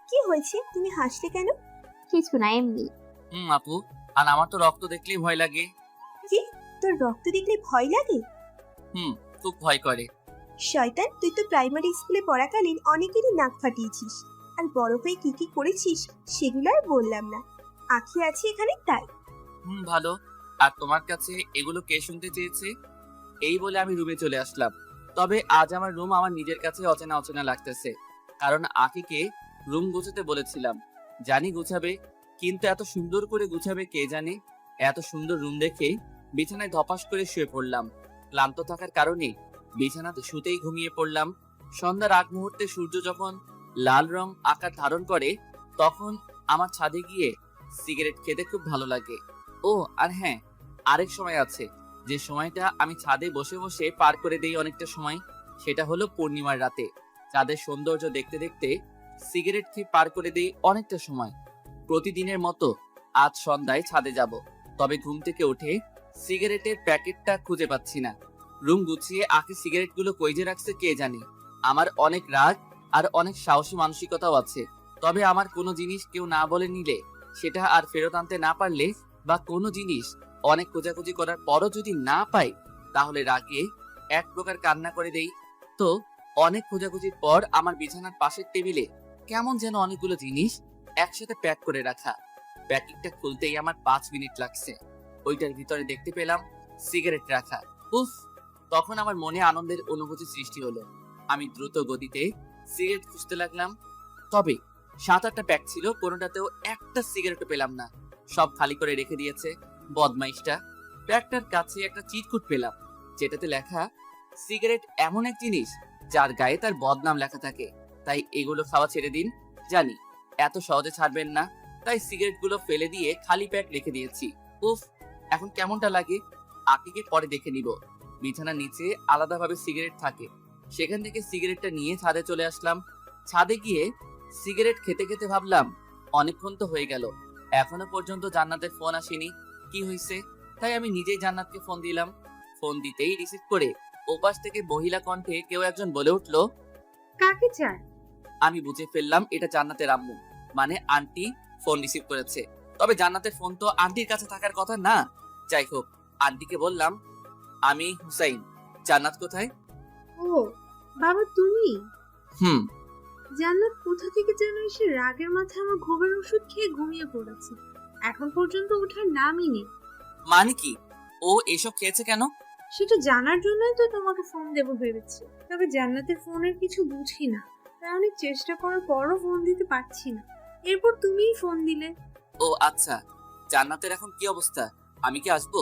কি হয়েছে, তুমি হাসলে কেন? কিছু না, এমনি। আপু, আর আমার তো রক্ত দেখলেই ভয় লাগে। কি, তোর রক্ত দেখলে ভয় লাগে? খুব ভয় করে। শয়তান, তুই তো প্রাইমারি স্কুলে পড়াকালীন অনেকেরই নাক ফাটিয়েছিস, আর বড় হয়ে কি কি করেছিস সেগুলো আর বললাম না। আখি আছে এখানে তাই। ভালো। আর তোমার কাছে এগুলো কে শুনতে চেয়েছে? এই বলে আমি রুমে চলে আসলাম। তবে আজ আমার রুম আমার নিজের কাছে অচেনা অচেনা লাগতেছে, কারণ আকিকে রুম গুছাতে বলেছিলাম। জানি গুছাবে, কিন্তু এত সুন্দর করে গুছাবে কে জানে। এত সুন্দর রুম দেখে বিছানায় ধপাস করে শুয়ে পড়লাম। ক্লান্ত থাকার কারণে বিছানাতে শুতেই ঘুমিয়ে পড়লাম। সন্ধ্যার আগ মুহূর্তে সূর্য যখন লাল রং আকার ধারণ করে, তখন আমার ছাদে গিয়ে সিগারেট খেতে খুব ভালো লাগে। ও আর হ্যাঁ, আরেক সময় আছে, যে সময়টা আমি ছাদে বসে বসে পার করে দেই অনেকটা সময়, সেটা হলো পূর্ণিমার রাতে। চাঁদের সৌন্দর্য দেখতে দেখতে সিগারেট খেয়ে পার করে দেই অনেকটা সময়। প্রতিদিনের মতো আজ সন্ধ্যায় ছাদে যাব, তবে ঘুম থেকে উঠে সিগারেটের প্যাকেটটা খুঁজে পাচ্ছি না। রুম গুছিয়ে আঁকে সিগারেটগুলো কই যে রাখছে কে জানে। আমার অনেক রাগ আর অনেক সাহসী মানসিকতাও আছে, তবে আমার কোনো জিনিস কেউ না বলে নিলে, সেটা আর ফেরত আনতে না পারলে, বা কোনো জিনিস অনেক খোঁজাখুঁজি করার পরও যদি না পাই, তাহলে রাগে এক প্রকার কান্না করে দেই। তো অনেক খোঁজাখুঁজির পর আমার বিছানার পাশের টেবিলে কেমন যেন অনেকগুলো জিনিস একসাথে প্যাক করে রাখা। প্যাকেটটা খুলতেই আমার 5 মিনিট লাগছে। ওইটার ভিতরে দেখতে পেলাম সিগারেট রাখা। উফ! তখন আমার মনে আনন্দের অনুভূতি সৃষ্টি হলো। আমি দ্রুত গতিতে সিগারেট খুঁজতে লাগলাম। তবে 7-8টা প্যাক ছিল, কোনোটাতেও একটা সিগারেটও পেলাম না। সব খালি করে রেখে দিয়েছে বদমাইশটা। প্যাকটার কাছে একটা চিরকুট পেলাম, যেটাতে লেখা, সিগারেট এমন এক জিনিস যার গায়ে তার বদনাম লেখা থাকে, তাই এগুলো খাওয়া ছেড়ে দিন। জানি এত সহজে ছাড়বেন না, তাই সিগারেটগুলো ফেলে দিয়ে খালি প্যাক রেখে দিয়েছি। উফ! এখন কেমনটা লাগে আকিকে পরে দেখে নিব। বিছানার নিচে আলাদাভাবে সিগারেট থাকে, সেখান থেকে সিগারেটটা নিয়ে ছাদে চলে আসলাম। ছাদে গিয়ে সিগারেট খেতে খেতে ভাবলাম, অনেকক্ষণ তো হয়ে গেল, এখনো পর্যন্ত জান্নাতের ফোন আসেনি, কি হয়েছে? তাই আমি নিজেই জান্নাতকে ফোন দিলাম। ফোন দিতেই রিসিভ করে ওপাশ থেকে মহিলা কণ্ঠে কেউ একজন বলে উঠলো, কাকে চান? আমি বুঝে ফেললাম এটা জান্নাতের আম্মু, মানে আন্টি ফোন রিসিভ করেছে। তবে জান্নাতের ফোন তো আন্টির কাছে থাকার কথা না। যাই হোক, আন্টিকে বললাম, আমি হুসাইন, জান্নাত কোথায়? ও বাবা, তুমি? হুম। জান্নাত কোথা থেকে যেন এসে রাগের মাথায় আমার ঘুমের ওষুধ খেয়ে ঘুমিয়ে পড়েছে, এখন পর্যন্ত ওঠার নামই নেই। মানে কি, ও এসব খেয়েছে কেন? সেটা জানার জন্যই তো তোমাকে ফোন দেবো ভেবেছি, তবে জান্নাতের ফোনের কিছু বুঝি না, তাই অনেক চেষ্টা করার পরও ফোন দিতে পারছি না। এরপর তুমিই ফোন দিলে। ও আচ্ছা, জান্নাতের এখন কি অবস্থা? আমি কি আসবো?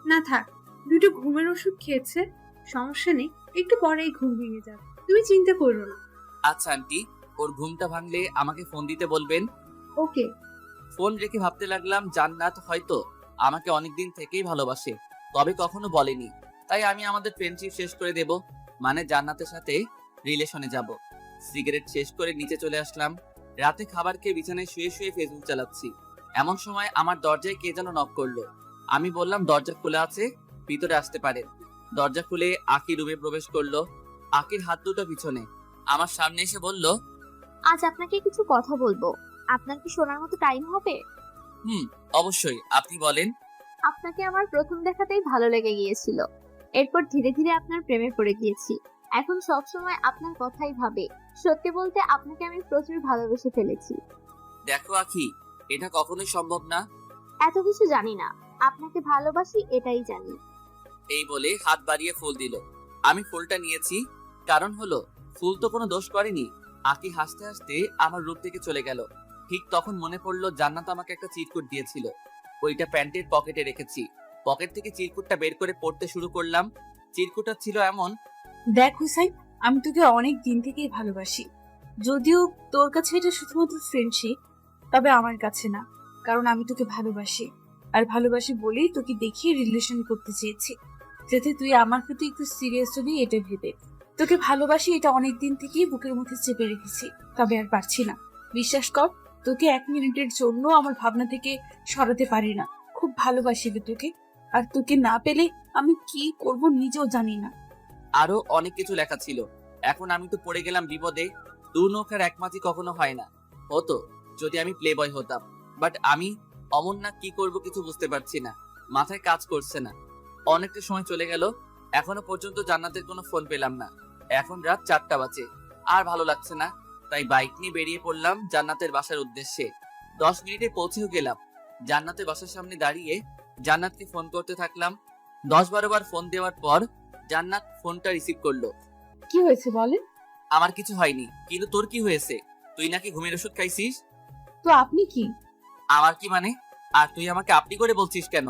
না থাক, দুটো ঘুমের ওষুধ খেয়েছে, সমস্যা নেই, একটু পরেই ঘুম ভেঙে যাবে, তুমি চিন্তা করো না। আচ্ছা আন্টি, ওর ঘুমটা ভাঙলে আমাকে ফোন দিতে বলবেন। ওকে। ফোন রেখে ভাবতে লাগলাম, জান্নাত হয়তো আমাকে অনেকদিন থেকেই ভালোবাসে, তবে কখনো বলেনি। তাই আমি আমাদের ফ্রেন্ডশিপ শেষ করে দেব, মানে জান্নাতের সাথে রিলেশনে যাব। সিগারেট শেষ করে নিচে চলে আসলাম। রাতে খাবার খেয়ে বিছানায় শুয়ে শুয়ে ফেসবুক চালাচ্ছি। এমন সময় আমার দরজায় কে যেন নক করলো। আমি বললাম দরজা খোলা আছে, ভিতরে আসতে পারেন। দরজা খুলে আকি রুমে প্রবেশ করলো। আকির হাত দুটো পিছনে, আমার সামনে এসে বলল, আজ আপনাকে কিছু কথা বলবো, আপনার কি শোনার মতো টাইম হবে? অবশ্যই, আপনি বলেন। আপনাকে আমার প্রথম দেখাতেই ভালো লেগে গিয়েছিল, এরপর ধীরে ধীরে আপনার প্রেমে পড়ে গিয়েছি। এখন সব সময় আপনার কথাই ভাবে। সত্যি বলতে আপনাকে আমি প্রচুর ভালোবেসে ফেলেছি। দেখো আখি, এটা কখনোই সম্ভব না। এত কিছু জানি না, আপনাকে ভালোবাসি এটাই জানি। এই বলে হাত বাড়িয়ে ফুল দিল। আমি ফুলটা নিয়েছি, কারণ হলো ফুল তো কোনো দোষ করেনি। আকি হাসতে হাসতে আমার রূপ থেকে চলে গেল। ঠিক তখন মনে পড়লো জান্নাত আমাকে একটা চিরকুট দিয়েছিল, ওইটা প্যান্টের পকেটে রেখেছি। পকেট থেকে চিরকুটটা বের করে পড়তে শুরু করলাম। চিরকুটটা ছিল এমন, দেখ হুসাইন, আমি তোকে অনেক দিন থেকেই ভালোবাসি। যদিও তোর কাছে এটা শুধুমাত্র ফ্রেন্ডশিপ, তবে আমার কাছে না, কারণ আমি তোকে ভালোবাসি। আর ভালোবাসি বলেই তোকে দেখিয়ে রিলেশন করতে চেয়েছি, যাতে তুই আমার প্রতি একটু সিরিয়াস হবি, এটা ভেবে। তোকে ভালোবাসি এটা অনেক দিন থেকেই বুকের মধ্যে চেপে রেখেছি, তবে আর পারছি না। বিশ্বাস কর, তোকে 1 মিনিটের জন্য আমার ভাবনা থেকে সরাতে পারি না। খুব ভালোবাসি রে তোকে, আর তোকে না পেলে আমি কি করব নিজেও জানি না। আরো অনেক কিছু লেখা ছিল। এখন আমি তো পড়ে গেলাম বিপদে। দু নৌকার এক মাঝি কখনো হয় না। হতো যদি আমি প্লে বয় হতাম, বাট আমি অমন না, কি করব কিছু বুঝতে পারছি না, মাথায় কাজ করছে না। অনেকটা সময় চলে গেল, এখনো পর্যন্ত জান্নাতের কোনো ফোন পেলাম না। এখন রাত 4টা বাজে, আর ভালো লাগছে না, তাই বাইক নিয়ে বেরিয়ে পড়লাম জান্নাতের বাসার উদ্দেশ্যে। 10 মিনিটে পৌঁছেও গেলাম। জান্নাতের বাসার সামনে দাঁড়িয়ে জান্নাতকে ফোন করতে থাকলাম। 10-12 বার ফোন দেওয়ার পর জান্নাত ফোনটা রিসিভ করলো। কি হয়েছে বলেন? আমার কিছু হয়নি, কিন্তু তোর কি হয়েছে? তুই নাকি ঘুমের ওষুধ খাইছিস? তো আপনি কি? আমার কি মানে? আর তুই আমাকে আপনি করে বলছিস কেন?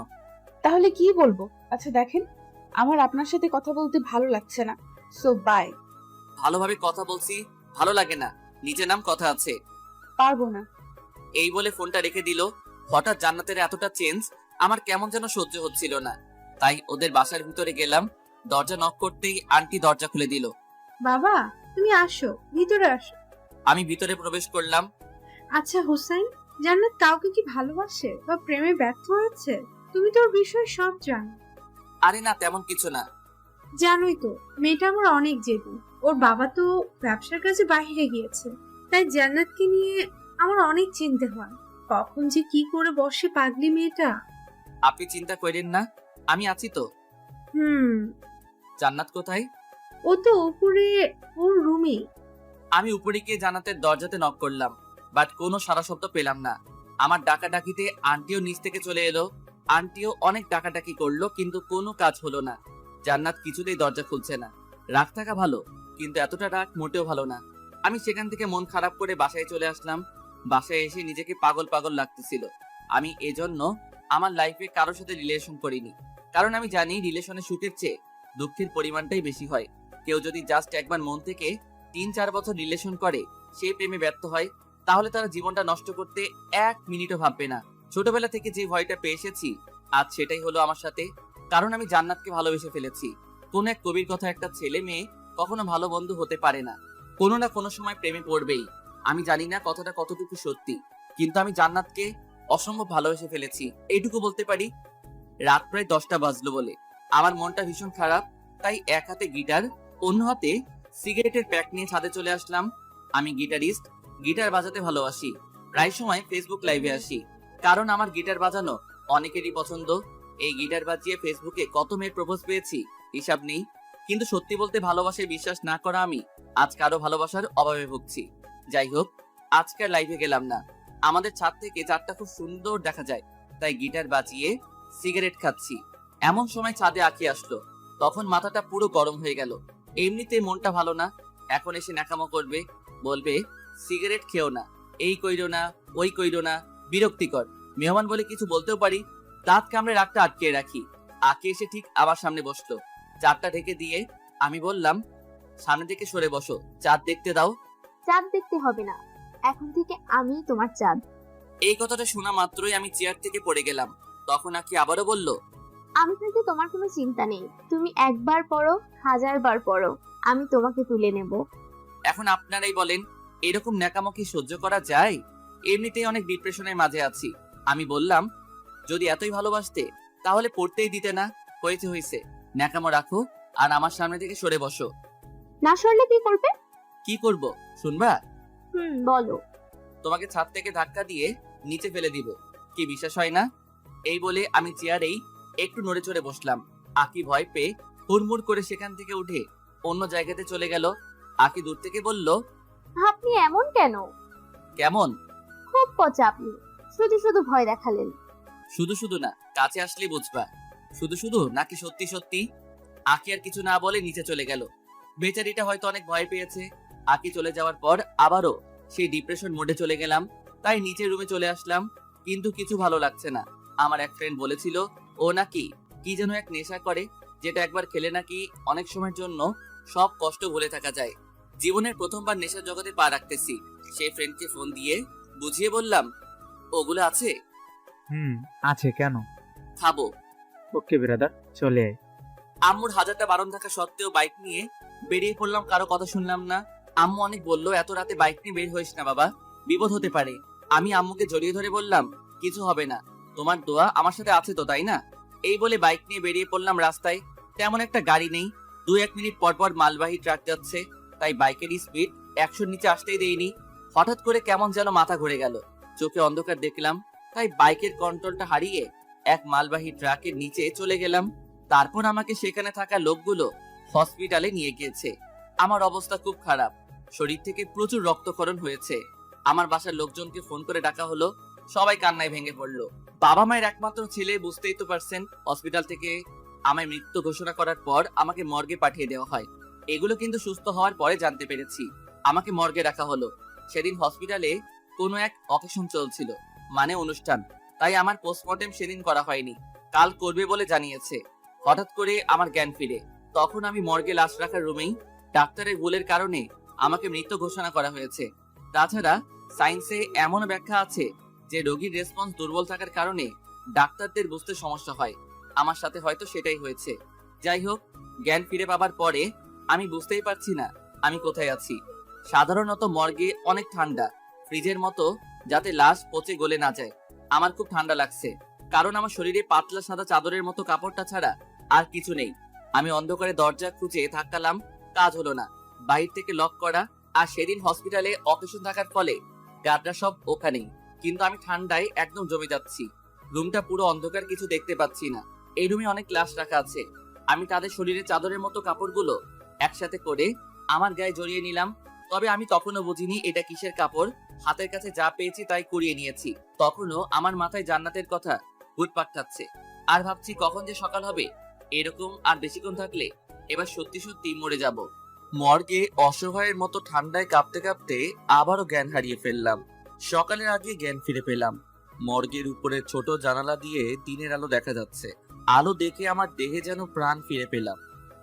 তাহলে কি বলবো? আচ্ছা দেখেন, আমার আপনার সাথে কথা বলতে ভালো লাগছে না, সো বাই। ভালোভাবে কথা বলছি, ভালো লাগে না, নিচে নাম, কথা আছে। পারবো না। এই বলে ফোনটা রেখে দিল। হঠাৎ জান্নাতের এতটা চেঞ্জ আমার কেমন যেন সহ্য হচ্ছিল না, তাই ওদের বাসার ভিতরে গেলাম। দরজা নক করতেই আন্টি দরজা খুলে দিল। বাবা, তুমি আসো, ভিতরে আসো। আমি ভিতরে প্রবেশ করলাম। আচ্ছা হুসাইন, জান্নাত কাউকে কি ভালোবাসে বা প্রেমে ব্যর্থ হয়েছে? তুমি তো ওর বিষয়ে সব জানো। আরে না, তেমন কিছু না। জানোই তো, মেয়েটা আমার অনেক জেদি। ওর বাবা তো ব্যবসার কাজে বাইরে গিয়েছে, তাই জান্নাতকে নিয়ে আমার অনেক চিন্তা হয়। কখন যে কি করে বসে পাগলি মেয়েটা। আপনি চিন্তা করেন না, আমি আছি তো। হুম। জান্নাত কোথায়? ও তো উপরে, ওর রুমে। আমি উপরে গিয়ে জান্নাতের দরজাতে নক করলাম, বাট কোনো সারা শব্দ পেলাম না। আমার ডাকাডাকিতে আন্টিও নিচ থেকে চলে এলো। আন্টিও অনেক ডাকাডাকি করলো, কিন্তু কোনো কাজ হলো না। জান্নাত কিছুতেই দরজা খুলছে না। রাগ থাকা ভালো, কিন্তু এতটা রাগ মোটেও ভালো না। আমি সেখান থেকে মন খারাপ করে বাসায় চলে আসলাম। বাসায় এসে নিজেকে পাগল পাগল লাগতেছিল। আমি এজন্য আমার লাইফে কারোর সাথে রিলেশন করিনি, কারণ আমি জানি রিলেশনে সুখের চেয়ে দুঃখের পরিমাণটাই বেশি হয়। কেউ যদি জাস্ট একবার মন থেকে 3-4 বছর রিলেশন করে, সে প্রেমে ব্যর্থ হয়, তাহলে তারা জীবনটা নষ্ট করতে 1 মিনিটও ভাববে না। ছোটবেলা থেকে যে ভয়টা পেয়ে এসেছি, আজ সেটাই হলো আমার সাথে। কারণ আমি জান্নাতকে ভালোবেসে ফেলেছি। কোন এক কবির কথা, একটা ছেলে মেয়ে কখনো ভালো বন্ধু হতে পারে না, কোনো না কোনো সময় প্রেমে পড়বেই। আমি জানি না কথাটা কতটুকু সত্যি, কিন্তু আমি জান্নাতকে অসম্ভব ভালোবেসে ফেলেছি, এইটুকু বলতে পারি। রাত প্রায় 10টা বাজলো বলে আমার মনটা ভীষণ খারাপ, তাই এক হাতে গিটার, অন্য হাতে সিগারেটের প্যাক নিয়ে ছাদে চলে আসলাম। আমি গিটারিস্ট, গিটার বাজাতে ভালোবাসি। প্রায় সময় ফেসবুক লাইভে আসি, কারণ আমার গিটার বাজানো অনেকেরই পছন্দ। এই গিটার বাজিয়ে ফেসবুকে কত মেয়ের প্রপোজ পেয়েছি, হিসাব নেই। কিন্তু সত্যি বলতে ভালোবাসায় বিশ্বাস না করা আমি আজ কারো ভালোবাসার অভাবে ভুগছি। যাই হোক, আজকের লাইভে গেলাম না। আমাদের ছাদ থেকে চাঁদটা খুব সুন্দর দেখা যায়, তাই গিটার বাজিয়ে সিগারেট খাচ্ছি। এমন সময় ছাদে আঁকি আসলো, তখন মাথাটা পুরো গরম হয়ে গেল। এমনিতে মনটা ভালো না, এখন এসে ন্যাকামো করবে, বলবে সিগারেট খেও না, এই কইরো না, ওই কইরো না, বিরক্তিকর। মেহমান বলে কিছু বলতেও পারি, দাঁত কামড়ে রাগটা আটকে রাখি। আঁকি এসে ঠিক আমার সামনে বসলো, চাঁদটা ঢেকে দিয়ে আমি বললাম, সামনে থেকে সরে বসো, চাঁদ দেখতে দাও। চাঁদ দেখতে হবে না, এখন থেকে আমি তোমার চাঁদ। এই কথাটা শোনা মাত্রই আমি চেয়ার থেকে পড়ে গেলাম। তখন আঁকি আবারও বলল, আমি থাকতে তোমার কোনো চিন্তা নেই, তুমি একবার পড়ো, 1000বার পড়ো, আমি তোমাকে তুলে নেব। এখন আপনারাই বলেন, এরকম ন্যাকামো কি সহ্য করা যায়? এমনিতেই অনেক ডিপ্রেশনের মাঝে আছি। আমি বললাম, যদি এতই ভালোবাসতে তাহলে পড়তেই দিতে না। হয়েছে হয়েছে, ন্যাকামো রাখো আর আমার সামনে থেকে সরে বসো। না সরলে কি করবে? কি করব শুনবা? বলো। তোমাকে ছাদ থেকে ধাক্কা দিয়ে নিচে ফেলে দিব। কি বিশ্বাস হয় না? এই বলে আমি চেয়ারেই একটু নড়ে চড়ে বসলাম। আকি ভয় পেয়ে হুড়মুড় করে সেখান থেকে উঠে অন্য জায়গাতে চলে গেল। আকি দূর থেকে বলল, আপনি এমন কেন? কেমন? খুব পচা আপনি, শুধু শুধু ভয় দেখালেন। শুধু শুধু না, কাছে আসলে বুঝবা। শুধু শুধু নাকি সত্যি সত্যি? আকি আর কিছু না বলে নিচে চলে গেল। বেচারিটা হয়তো অনেক ভয় পেয়েছে। আকি চলে যাওয়ার পর আবারও সেই ডিপ্রেশন মোডে চলে গেলাম, তাই নিচের রুমে চলে আসলাম। কিন্তু কিছু ভালো লাগছে না। আমার এক ফ্রেন্ড বলেছিল, ও নাকি কি যেন এক নেশা করে, যেটা একবার খেলে নাকি অনেক সময়ের জন্য সব কষ্ট ভুলে থাকা যায়। জীবনের প্রথমবার নেশার জগতে পা রাখতেছি। সেই ফ্রেন্ডকে ফোন দিয়ে বুঝিয়ে বললাম, ওগুলো আছে? আছে, কেন? খাবো। ওকে ব্রাদার, চলে আয়। আম্মুর হাজারটা বারণ থাকা সত্ত্বেও বাইক নিয়ে বেরিয়ে পড়লাম, কারো কথা শুনলাম না। আম্মু অনেক বললো এত রাতে বাইক নিয়ে বের হইস না বাবা, বিপদ হতে পারে। আমি আম্মুকে জড়িয়ে ধরে বললাম কিছু হবে না, তোমার দোয়া আমার সাথে আছে তো, তাই না? এই বলে বাইক নিয়ে বেরিয়ে পড়লাম রাস্তায়। তেমন একটা গাড়ি নেই, 2-1 মিনিট পর পর মালবাহী ট্রাক যাচ্ছে, তাই বাইকের স্পিড 100-র নিচে আসতেই দেইনি। হঠাৎ করে কেমন যেন মাথা ঘুরে গেল, চোখে অন্ধকার দেখলাম, তাই বাইকের কন্ট্রোলটা হারিয়ে এক মালবাহী ট্রাকের নিচে চলে গেলাম। তারপর আমাকে সেখানে থাকা লোকগুলো হসপিটালে নিয়ে গিয়েছে। আমার অবস্থা খুব খারাপ, শরীর থেকে প্রচুর রক্তক্ষরণ হয়েছে। আমার বাসার লোকজনকে ফোন করে ডাকা হলো, সবাই কান্নায় ভেঙে পড়লো। বাবা মায়ের একমাত্র ছেলে, বুঝতেই তো পারছেন। হসপিটাল থেকে আমায় মৃত্যু ঘোষণা করার পর আমাকে মর্গে পাঠিয়ে দেওয়া হয়। এগুলো কিন্তু সুস্থ হওয়ার পরে জানতে পেরেছি। আমাকে মর্গে রাখা হলো। সেদিন হসপিটালে কোনো এক অকেশন চলছিল, মানে অনুষ্ঠান, তাই আমার পোস্টমর্টেম সেদিন করা হয়নি, কাল করবে বলে জানিয়েছে। হঠাৎ করে আমার জ্ঞান ফিরে, তখন আমি মর্গে লাশ রাখার রুমেই। ডাক্তারের ভুলের কারণে আমাকে মৃত ঘোষণা করা হয়েছে। তাছাড়া সায়েন্সে এমন ব্যাখ্যা আছে যে রোগীর রেসপন্স দুর্বল থাকার কারণে ডাক্তারদের বুঝতে সমস্যা হয়। আমার সাথে হয়তো সেটাই হয়েছে। যাই হোক, জ্ঞান ফিরে পাবার পরে আমি বুঝতেই পারছি না আমি কোথায় আছি। সাধারণত মর্গে অনেক ঠান্ডা, ফ্রিজের মতো, যাতে লাশ পচে গলে না যায়। আমার খুব ঠান্ডা লাগছে, কারণ আমার শরীরে পাতলা সাদা চাদরের মতো কাপড়টা ছাড়া আর কিছু নেই। আমি অন্ধকারে দরজা খুঁজে থাকালাম, কাজ হলো না, বাইরে থেকে লক করা। আর সেদিন হসপিটালে অকেশন থাকার ফলে গার্ডরা সব ওখানেই, কিন্তু আমি ঠান্ডায় একদম জমে যাচ্ছি। রুমটা পুরো অন্ধকার, কিছু দেখতে পাচ্ছি না। এই রুমে অনেক লাশ রাখা আছে। আমি তাদের শরীরে চাদরের মতো কাপড়গুলো একসাথে করে আমার গায়ে জড়িয়ে নিলাম। তবে আমি তখনও বুঝিনি এটা কিসের কাপড়। হাতের কাছে যা পেয়েছি তাই কুড়িয়ে নিয়েছি। তখনও আমার মাথায় জান্নাতের কথা ঘুরপাক খাচ্ছে, আর ভাবছি কখন যে সকাল হবে। এরকম আর বেশিক্ষণ থাকলে এবার সত্যি সত্যি মরে যাব। মর্গে অসহায়ের মতো ঠান্ডায় কাঁপতে কাঁপতে আবারও জ্ঞান হারিয়ে ফেললাম। সকালের আগে জ্ঞান ফিরে পেলাম। মর্গের উপরে ছোট জানালা দিয়ে দিনের আলো দেখা যাচ্ছে। আলো দেখে আমার দেহে যেন প্রাণ ফিরে পেলাম।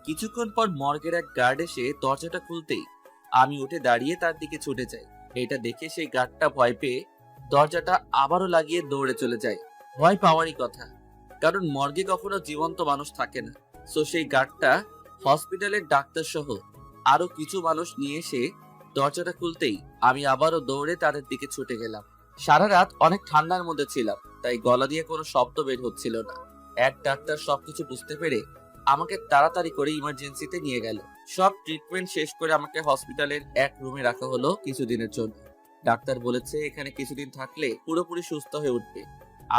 কিছুক্ষণ পর মর্গের এক গার্ড এসে দরজাটা খুলতেই আমি উঠে দাঁড়িয়ে তার দিকে ছুটে যাই। এটা দেখে সেই গার্ডটা ভয় পেয়ে দরজাটা আবারও লাগিয়ে দৌড়ে চলে যায়। ভয় পাওয়ারই কথা, কারণ মর্গে কখনো জীবন্ত মানুষ থাকে না। সো সেই গার্ডটা হসপিটালের ডাক্তার সহ আরো কিছু মানুষ নিয়ে এসে দরজাটা খুলতেই আমি আবারও দৌড়ে তাদের দিকে ছুটে গেলাম। সারা রাত অনেক ঠান্ডার মধ্যে ছিলাম, তাই গলা দিয়ে কোনো শব্দ বের হচ্ছিল না। এক ডাক্তার সবকিছু বুঝতে পেরে আমাকে তাড়াতাড়ি করে ইমার্জেন্সিতে নিয়ে গেল। সব ট্রিটমেন্ট শেষ করে আমাকে হসপিটালের এক রুমে রাখা হলো কিছুদিনের জন্য। ডাক্তার বলেছে এখানে কিছুদিন থাকলে পুরোপুরি সুস্থ হয়ে উঠবে।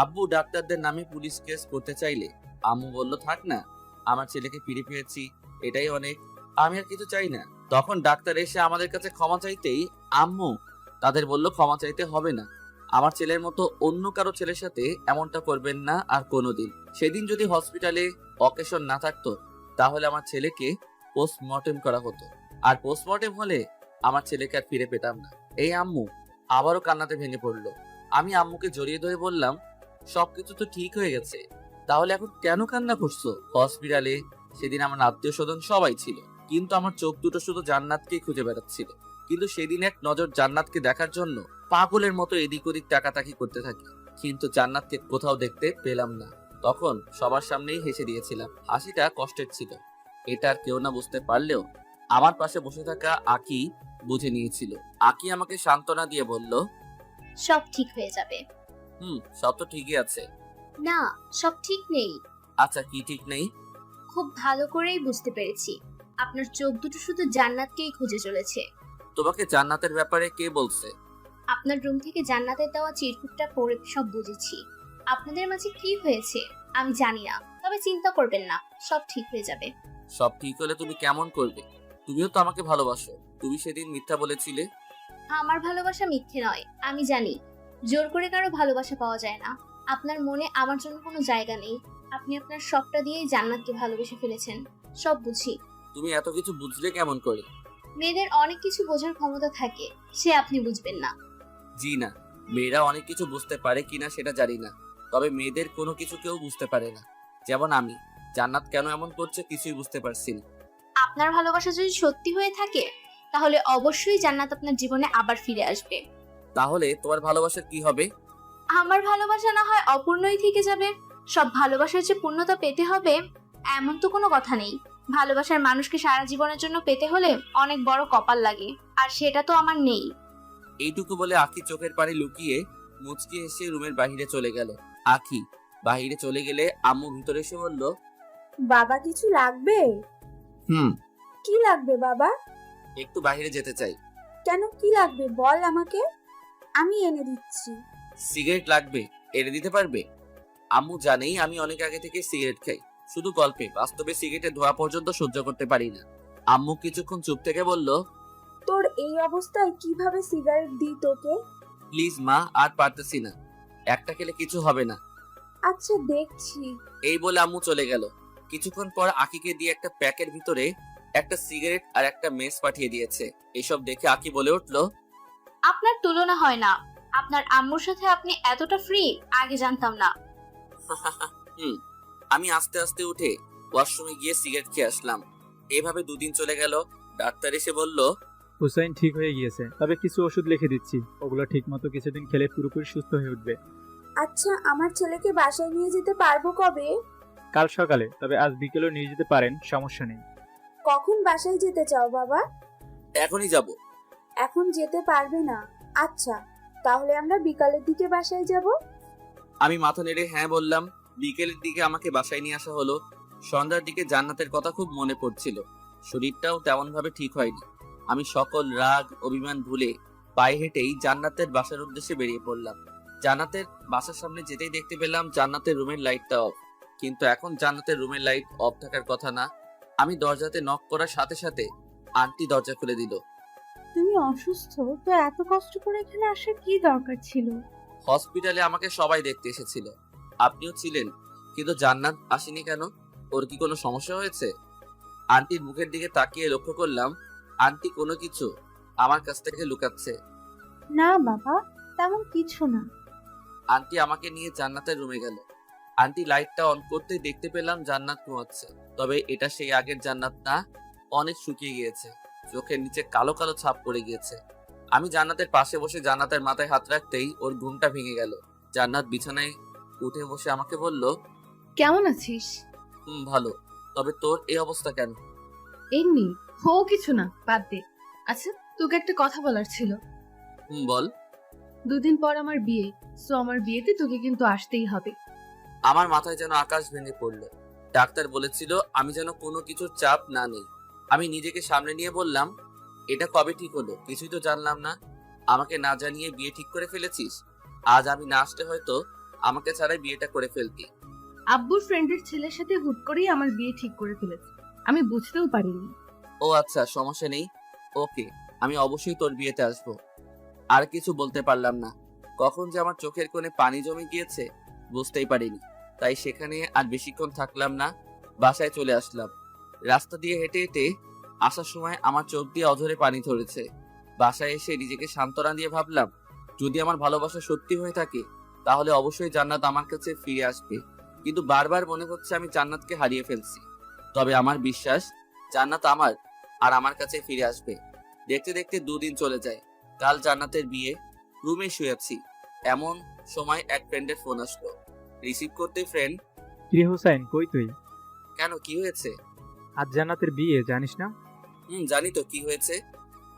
আব্বু ডাক্তারদের নামে পুলিশ কেস করতে চাইলে আম্মু বলল থাক না, আমার ছেলেকে ফিরে পেয়েছি, এটাই অনেক, আমি আর কিছু চাই না। তখন ডাক্তার এসে আমাদের কাছে ক্ষমা চাইতেই আম্মু তাদের বলল ক্ষমা চাইতে হবে না, আমার ছেলের মতো অন্য কারো ছেলের সাথে এমনটা করবেন না আর কোনোদিন। সেদিন যদি হসপিটালে অকেশন না থাকতো তাহলে আমার ছেলেকে পোস্টমর্টেম করা হতো, আর পোস্টমর্টেম হলে আমার ছেলেকে আর ফিরে পেতাম না। এই আম্মু আবারও কান্নাতে ভেঙে পড়লো। আমি আম্মুকে জড়িয়ে ধরে বললাম সবকিছু তো ঠিক হয়ে গেছে, তাহলে এখন কেন কান্না করছো? হসপিটালে সেদিন আমার আত্মীয় স্বজন সবাই ছিল, কিন্তু আমার চোখ দুটো শুধু জান্নাতকেই খুঁজে বেড়াচ্ছিল। কিন্তু সেদিন এক নজর জান্নাতকে দেখার জন্য পাগলের মতো এদিক ওদিক তাকাতাকি করতে থাকি, কিন্তু জান্নাতকে কোথাও দেখতে পেলাম না। তখন সবার সামনেই হেসে দিয়েছিলাম, হাসিটা কষ্টের ছিল। এটা আর কেউ না বুঝতে পারলেও আমার পাশে বসে থাকা আকি বুঝে নিয়েছিল। আকি আমাকে সান্ত্বনা দিয়ে বলল, সব ঠিক হয়ে যাবে। সব তো ঠিকই আছে। না, সব ঠিক নেই। আচ্ছা, কি ঠিক নেই? খুব ভালো করেই বুঝতে পেরেছি, আপনার চোখ দুটো শুধু জান্নাতকেই খুঁজে চলেছে। তোমাকে জান্নাতের ব্যাপারে কে বলছে? আপনার রুম থেকে জান্নাতের দেওয়া চিরকুটটা পড়ে সব বুঝেছি। আপনাদের মাঝে কি হয়েছে আমি জানি না, তবে চিন্তা করবেন না, সব ঠিক হয়ে যাবে। সব ঠিক হলে তুমি কেমন করবে? তুমিও তো আমাকে ভালোবাসো, তুমি সেদিন মিথ্যা বলেছিলে। আমার ভালোবাসা মিথ্যে নয়, আমি জানি জোর করে কারো ভালোবাসা পাওয়া যায় না। আপনার মনে আমার জন্য কোনো জায়গা নেই। আপনি আপনার সবটা দিয়েই জান্নাতকে ভালোবেসে ফেলেছেন, সব বুঝি। তুমি এত কিছু বুঝলে কেমন করে? মেয়েদের অনেক কিছু বোঝার ক্ষমতা থাকে, সে আপনি বুঝবেন না। জি না, মেয়েরা অনেক কিছু বুঝতে পারে কিনা সেটা জানি না, তবে মেয়েদের কোনো কিছু কেউ বুঝতে পারে না। যেমন আমি, জান্নাত কেন এমন করছে কিছুই বুঝতে পারছি না। আপনার ভালোবাসা যদি সত্যি হয়ে থাকে তাহলে অবশ্যই জান্নাত আপনার জীবনে আবার ফিরে আসবে। তাহলে তোমার ভালোবাসার কি হবে? আমার ভালোবাসা না হয় অপূর্ণই থেকে যাবে। সব ভালোবাসার যে পূর্ণতা পেতে হবে এমন তো কোনো কথা নেই। ভালোবাসার মানুষকে সারা জীবনের জন্য পেতে হলে অনেক বড় কপাল লাগে, আর সেটা তো আমার নেই। এইটুকু বলে আখি চোখের পানি লুকিয়ে মুচকি এসে রুমের বাইরে চলে গেল। আখি বাইরে চলে গেলে আম্মু ভিতরে এসে বলল, বাবা কিছু লাগবে? হুম, কি লাগবে বাবা? একটু বাইরে যেতে চাই। কেন, কি লাগবে বল আমাকে, আমি এনে দিচ্ছি। সিগারেট লাগবে, এনে দিতে পারবে? আম্মু জানেই আমি অনেক আগে থেকে সিগারেট খাই, শুধু গল্পে, বাস্তবে সিগারেটের ধোয়া পর্যন্ত সহ্য করতে পারি না। আম্মু কিছুক্ষণ চুপ থেকে বলল, তোর এই অবস্থায় কিভাবে সিগারেট দিই তোকে? প্লিজ মা, আর পারতেছি না, একটা খেলে কিছু হবে না। আচ্ছা দেখছি। এই বলে আম্মু চলে গেল। কিছুক্ষণ পর আকিকে দিয়ে একটা প্যাকের ভিতরে একটা সিগারেট আর একটা মেস পাঠিয়ে দিয়েছে। এসব দেখে আকি বলে উঠল, আপনার তুলনা হয় না। আপনার আম্মুর সাথে আপনি এতটা ফ্রি, আগে জানতাম না। হুম। আমি আস্তে আস্তে উঠে ওয়াশরুমে গিয়ে সিগারেট খেয়ে আসলাম। এভাবে দুদিন চলে গেল। ডাক্তার এসে বলল, হুসাইন ঠিক হয়ে গিয়েছে, তবে কিছু ওষুধ লিখে দিচ্ছি, ওগুলো ঠিক মতো কিছুদিন খেলে পুরোপুরি সুস্থ হয়ে উঠবে। আচ্ছা, আমার ছেলেকে বাসায় নিয়ে যেতে পারবো কবে? কাল সকালে, তবে আজ বিকেলেও নিয়ে যেতে পারেন, সমস্যা নেই। কখন বাসায় যেতে চাও বাবা? এখনই যাব। এখন যেতে পারবে না? আচ্ছা, তাহলে আমরা বিকালের দিকে বাসায় যাব। আমি মাথা নেড়ে হ্যাঁ বললাম। বিকেলের দিকে আমাকে বাসায় নিয়ে আসা হলো। সন্ধ্যার দিকে জান্নাতের কথা খুব মনে পড়ছিল। শরীরটাও তেমন ভাবে ঠিক হয়নি। আমি সকল রাগ অভিমান ভুলে পায়ে হেঁটেই জান্নাতের বাসার উদ্দেশ্যে বেরিয়ে পড়লাম। জান্নাতের বাসার সামনে যেতেই দেখতে পেলাম জান্নাতের রুমের লাইটটা অফ। কিন্তু এখন জান্নাতের রুমের লাইট অফ থাকার কথা না। আমি দরজাতে নক করার সাথে সাথে আন্টি দরজা খুলে দিল। তুমি অসুস্থ তো এত কষ্ট করে এখানে আসার কি দরকার ছিল? হসপিটালে আমাকে সবাই দেখতে এসেছিল, আপনিও ছিলেন, কিন্তু জান্নাত আসেনি কেন? ওর কি কোনো সমস্যা হয়েছে? আন্টির মুখের দিকে তাকিয়ে লক্ষ্য করলাম আন্টি কোনো কিছু আমার কাছ থেকে লুকাচ্ছে। না বাবা, তেমন কিছু না। আন্টি আমাকে নিয়ে জান্নাতের রুমে গেল। আন্টি লাইটটা অন করতেই দেখতে পেলাম জান্নাত ঘুমাচ্ছে। তবে এটা সেই আগের জান্নাত না, অনেক শুকিয়ে গিয়েছে, চোখের নিচে কালো কালো ছাপ পড়ে গিয়েছে। আমি জান্নাতের পাশে বসে জান্নাতের মাথায় হাত রাখতেই ওর ঘুমটা ভেঙে গেল। জান্নাত বিছানায় উঠে বসে আমাকে বলল, কেমন আছিস? ভালো, তবে তোর এই অবস্থা কেন? এমনি, হো কিছু না, বাদ দে। আচ্ছা, তোকে একটা কথা বলার ছিল। বল। দুদিন পর আমার বিয়ে, সো আমার বিয়েতে তোকে কিন্তু আসতেই হবে। আমার মাথায় যেন আকাশ ভেঙে পড়লো। ডাক্তার বলেছিল আমি যেন কোনো কিছুর চাপ না নেই। আমি নিজেকে সামনে নিয়ে বললাম, এটা কবে ঠিক হলো? কিছুই তো জানলাম না। আমাকে না জানিয়ে বিয়ে ঠিক করে ফেলেছিস। আজ আমি না আসলে হয়তো আমাকে ছাড়াই বিয়েটা করে ফেলতি। আব্বুর ফ্রেন্ডের ছেলের সাথে হুট করেই আমার বিয়ে ঠিক করে ফেলেছে, আমি বুঝতেও পারিনি। ও আচ্ছা, সমস্যা নেই, ওকে, আমি অবশ্যই তোর বিয়েতে আসবো। আর কিছু বলতে পারলাম না। কখন যে আমার চোখের কোণে পানি জমে গিয়েছে বুঝতেই পারিনি। তাই সেখানে আর বেশিক্ষণ থাকলাম না, বাসায় চলে আসলাম। রাস্তা দিয়ে হেঁটে হেঁটে আসার সময় আমার চোখ দিয়ে অঝরে পানি ধরেছে। বাসায় এসে নিজেকে সান্ত্বনা দিয়ে ভাবলাম, যদি আমার ভালোবাসা সত্যি হয়ে থাকে তাহলে অবশ্যই জান্নাত আমার কাছে ফিরে আসবে। কিন্তু বারবার মনে হচ্ছে আমি জান্নাতকে হারিয়ে ফেলছি। তবে আমার বিশ্বাস জান্নাত আমার আর আমার কাছে ফিরে আসবে। দেখতে দেখতে দুদিন চলে যায়। কাল জান্নাতের বিয়ে। রুমে শুয়েছি, এমন সময় এক ফ্রেন্ডের ফোন আসলো। রিসিভ করতে ফ্রেন্ড, কিরে হুসাইন, কই তুই? কেন, কি হয়েছে? আজ জান্নাতের বিয়ে, জানিস না? জানি তো, কি হয়েছে?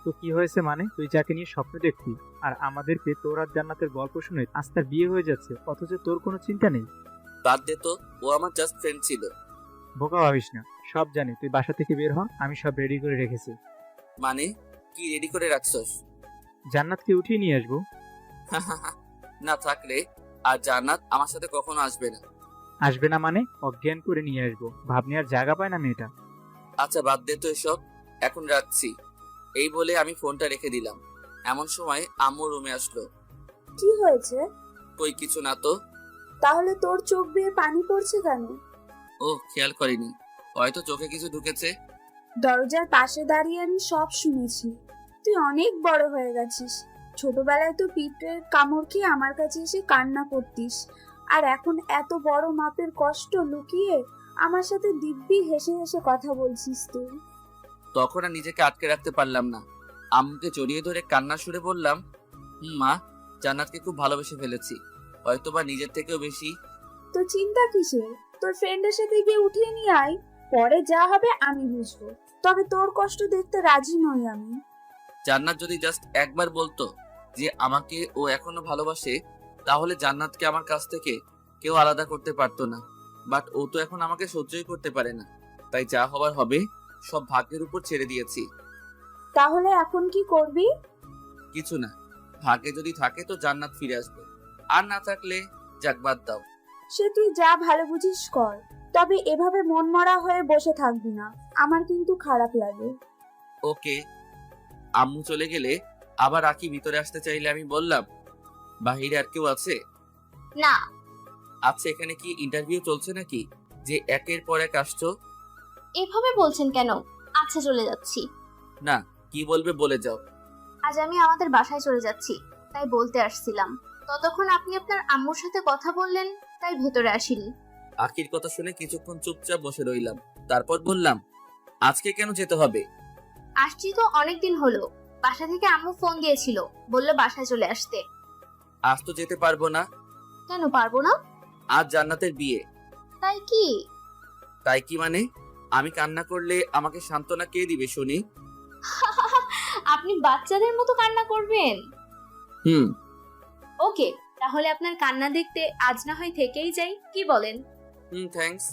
তো কি হয়েছে মানে, তুই যাকে নিয়ে স্বপ্ন দেখতি আর আমাদেরকে তোর আর জান্নাতের গল্প শুনে আজ তার বিয়ে হয়ে যাচ্ছে, অথচ তোর কোনো চিন্তা নেই। বাদ দে তো, ও আমার জাস্ট ফ্রেন্ড ছিল। বোকা ভাবিস না, সব জানি। তুই বাসা থেকে বের হ, আমি সব রেডি করে রেখেছি। মানে, কি রেডি করে রাখছস? জান্নাতকে উঠিয়ে নিয়ে আসবো। না থাকলে আর জান্নাত আমার সাথে কখনো আসবে না। আসবে না মানে? অজ্ঞান করে নিয়ে আসবো, ভাবনি আর জায়গা পায় না মেয়েটা। আচ্ছা বাদ দে তো এসব, এখন রাখছি। এই বলে আমি ফোনটা রেখে দিলাম। এমন সময় আম্মু রুমে আসলো। কি হয়েছে? কই কিছু না তো। তাহলে তোর চোখ বেয়ে পানি পড়ছে কেন? ও, খেয়াল করিনি, হয়তো চোখে কিছু ঢুকেছে। দরজার পাশে দাঁড়িয়ে আমি সব শুনেছি। তুই অনেক বড় হয়ে গেছিস। ছোটবেলায় তো পিঁপড়ের কামড় খেয়ে আমার কাছে এসে কান্না করতিস, আর এখন এত বড় মাপের কষ্ট লুকিয়ে আমার সাথে দিব্যি হেসে হেসে কথা বলছিস তুই। তখন আর নিজেকে আটকে রাখতে পারলাম না। আম্মুকে জড়িয়ে ধরে কান্না সুরে বললাম, মা, জান্নাতকে খুব ভালোবেসে ফেলেছি, হয়তোবা নিজের থেকেও বেশি। তো চিন্তা কিসের? তোর ফ্রেন্ডের সাথে গিয়ে উঠিয়ে নিয়ে আয়, পরে যা হবে আমি বুঝবো, তবে তোর কষ্ট দেখতে রাজি নই আমি। জান্নাত যদি জাস্ট একবার বলতো যে আমাকে ও এখনো ভালোবাসে, তাহলে জান্নাতকে আমার কাছ থেকে কেউ আলাদা করতে পারতো না। বাট ও তো এখন আমাকে সহ্যই করতে পারে না, তাই যা হবার হবে সব ভাগ্যের উপর ছেড়ে দিয়েছি। তাহলে এখন কি করবি? কিছু না, ভাগ্যে যদি থাকে তো জান্নাত ফিরে আসবে, আর না থাকলে যাক, বাদ দাও। সে তুই যা ভালো বুঝিস কর, তবে এভাবে মন মরা হয়ে বসে থাকবি না, আমার কিন্তু খারাপ লাগে। ওকে। আম্মু চলে গেলে আবার আকি ভিতরে আসতে চাইলে আমি বললাম, বাহিরে আর কেউ আছে? না। আচ্ছা, এখানে কি ইন্টারভিউ চলছে নাকি যে একের পর এক আসছো? এভাবে বলছেন কেন? আচ্ছা, চলে যাচ্ছি। না, কি বলবে বলে যাও। আজ আমি আমাদের বাসায় চলে যাচ্ছি, তাই বলতে আসছিলাম। ততক্ষণ আপনি আপনার আম্মুর সাথে কথা বললেন, তাই ভেতরে আসিনি। আকির কথা শুনে কিছুক্ষণ চুপচাপ বসে রইলাম, তারপর বললাম, আজকে কেন যেতে হবে? আসছি তো অনেকদিন হলো। বাসা থেকে আম্মু ফোন দিয়েছিল, বললো বাসায় চলে আসতে। আজ তো যেতে পারবো না। কেন পারবো না? আজ জান্নাতের বিয়ে। তাই কি? তাই কি মানে? আমি কান্না করলে আমাকে সান্ত্বনা কে দিবে শুনি? আপনি বাচ্চাদের মতো কান্না করবেন? হুম। ওকে, তাহলে আপনার কান্না দেখতে আজ না হয় থেকেই যাই, কি বলেন? থ্যাঙ্কস।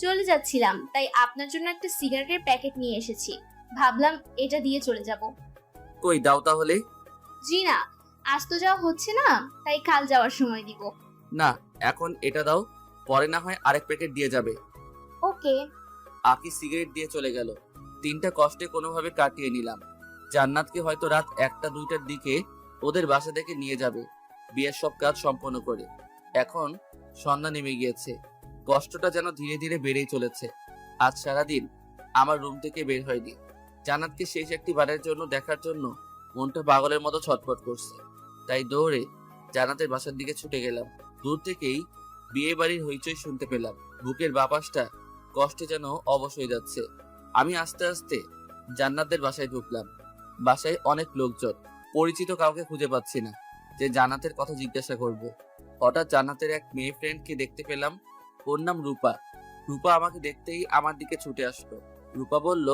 চলে যাচ্ছিলাম, তাই আপনার জন্য একটা সিগারেটের প্যাকেট নিয়ে এসেছি। ভাবলাম এটা দিয়ে চলে যাব। কই দাও তাহলে। জি না, আজ তো যাওয়া হচ্ছে না, তাই কাল যাওয়ার সময় দিব। না, এখন এটা দাও, পরে না হয় আরেক প্যাকেট দিয়ে যাবে। ওকে। আকি সিগারেট দিয়ে চলে গেল। দিনটা কষ্টে কোনোভাবে কাটিয়ে নিলাম। জান্নাতকে হয়তো রাত 1টা-2টার দিকে ওদের বাসা থেকে নিয়ে যাবে, বিয়ের সব কাজ সম্পন্ন করে। এখন সন্ধ্যা নেমে গিয়েছে, কষ্টটা যেন ধীরে ধীরে বেড়েই চলেছে। আজ সারাদিন আমার রুম থেকে বের হয়নি। জান্নাতকে শেষ একটি বারের জন্য দেখার জন্য মনটা পাগলের মতো ছটফট করছে, তাই দৌড়ে জান্নাতের বাসার দিকে ছুটে গেলাম। দূর থেকেই বিয়ে বাড়ির হইচই শুনতে পেলাম, বুকের বাপাসটা কষ্টে যেন অবশ হয়ে যাচ্ছে। আমি আস্তে আস্তে জান্নাতের বাসায় ঢুকলাম। বাসায় অনেক লোকজন, পরিচিত কাউকে খুঁজে পাচ্ছি না যে জান্নাতের কথা জিজ্ঞাসা করব। হঠাৎ জান্নাতের এক মেয়ে ফ্রেন্ডকে দেখতে পেলাম, ওর নাম রূপা। রূপা আমাকে দেখতেই আমার দিকে ছুটে আসলো। রূপা বলল,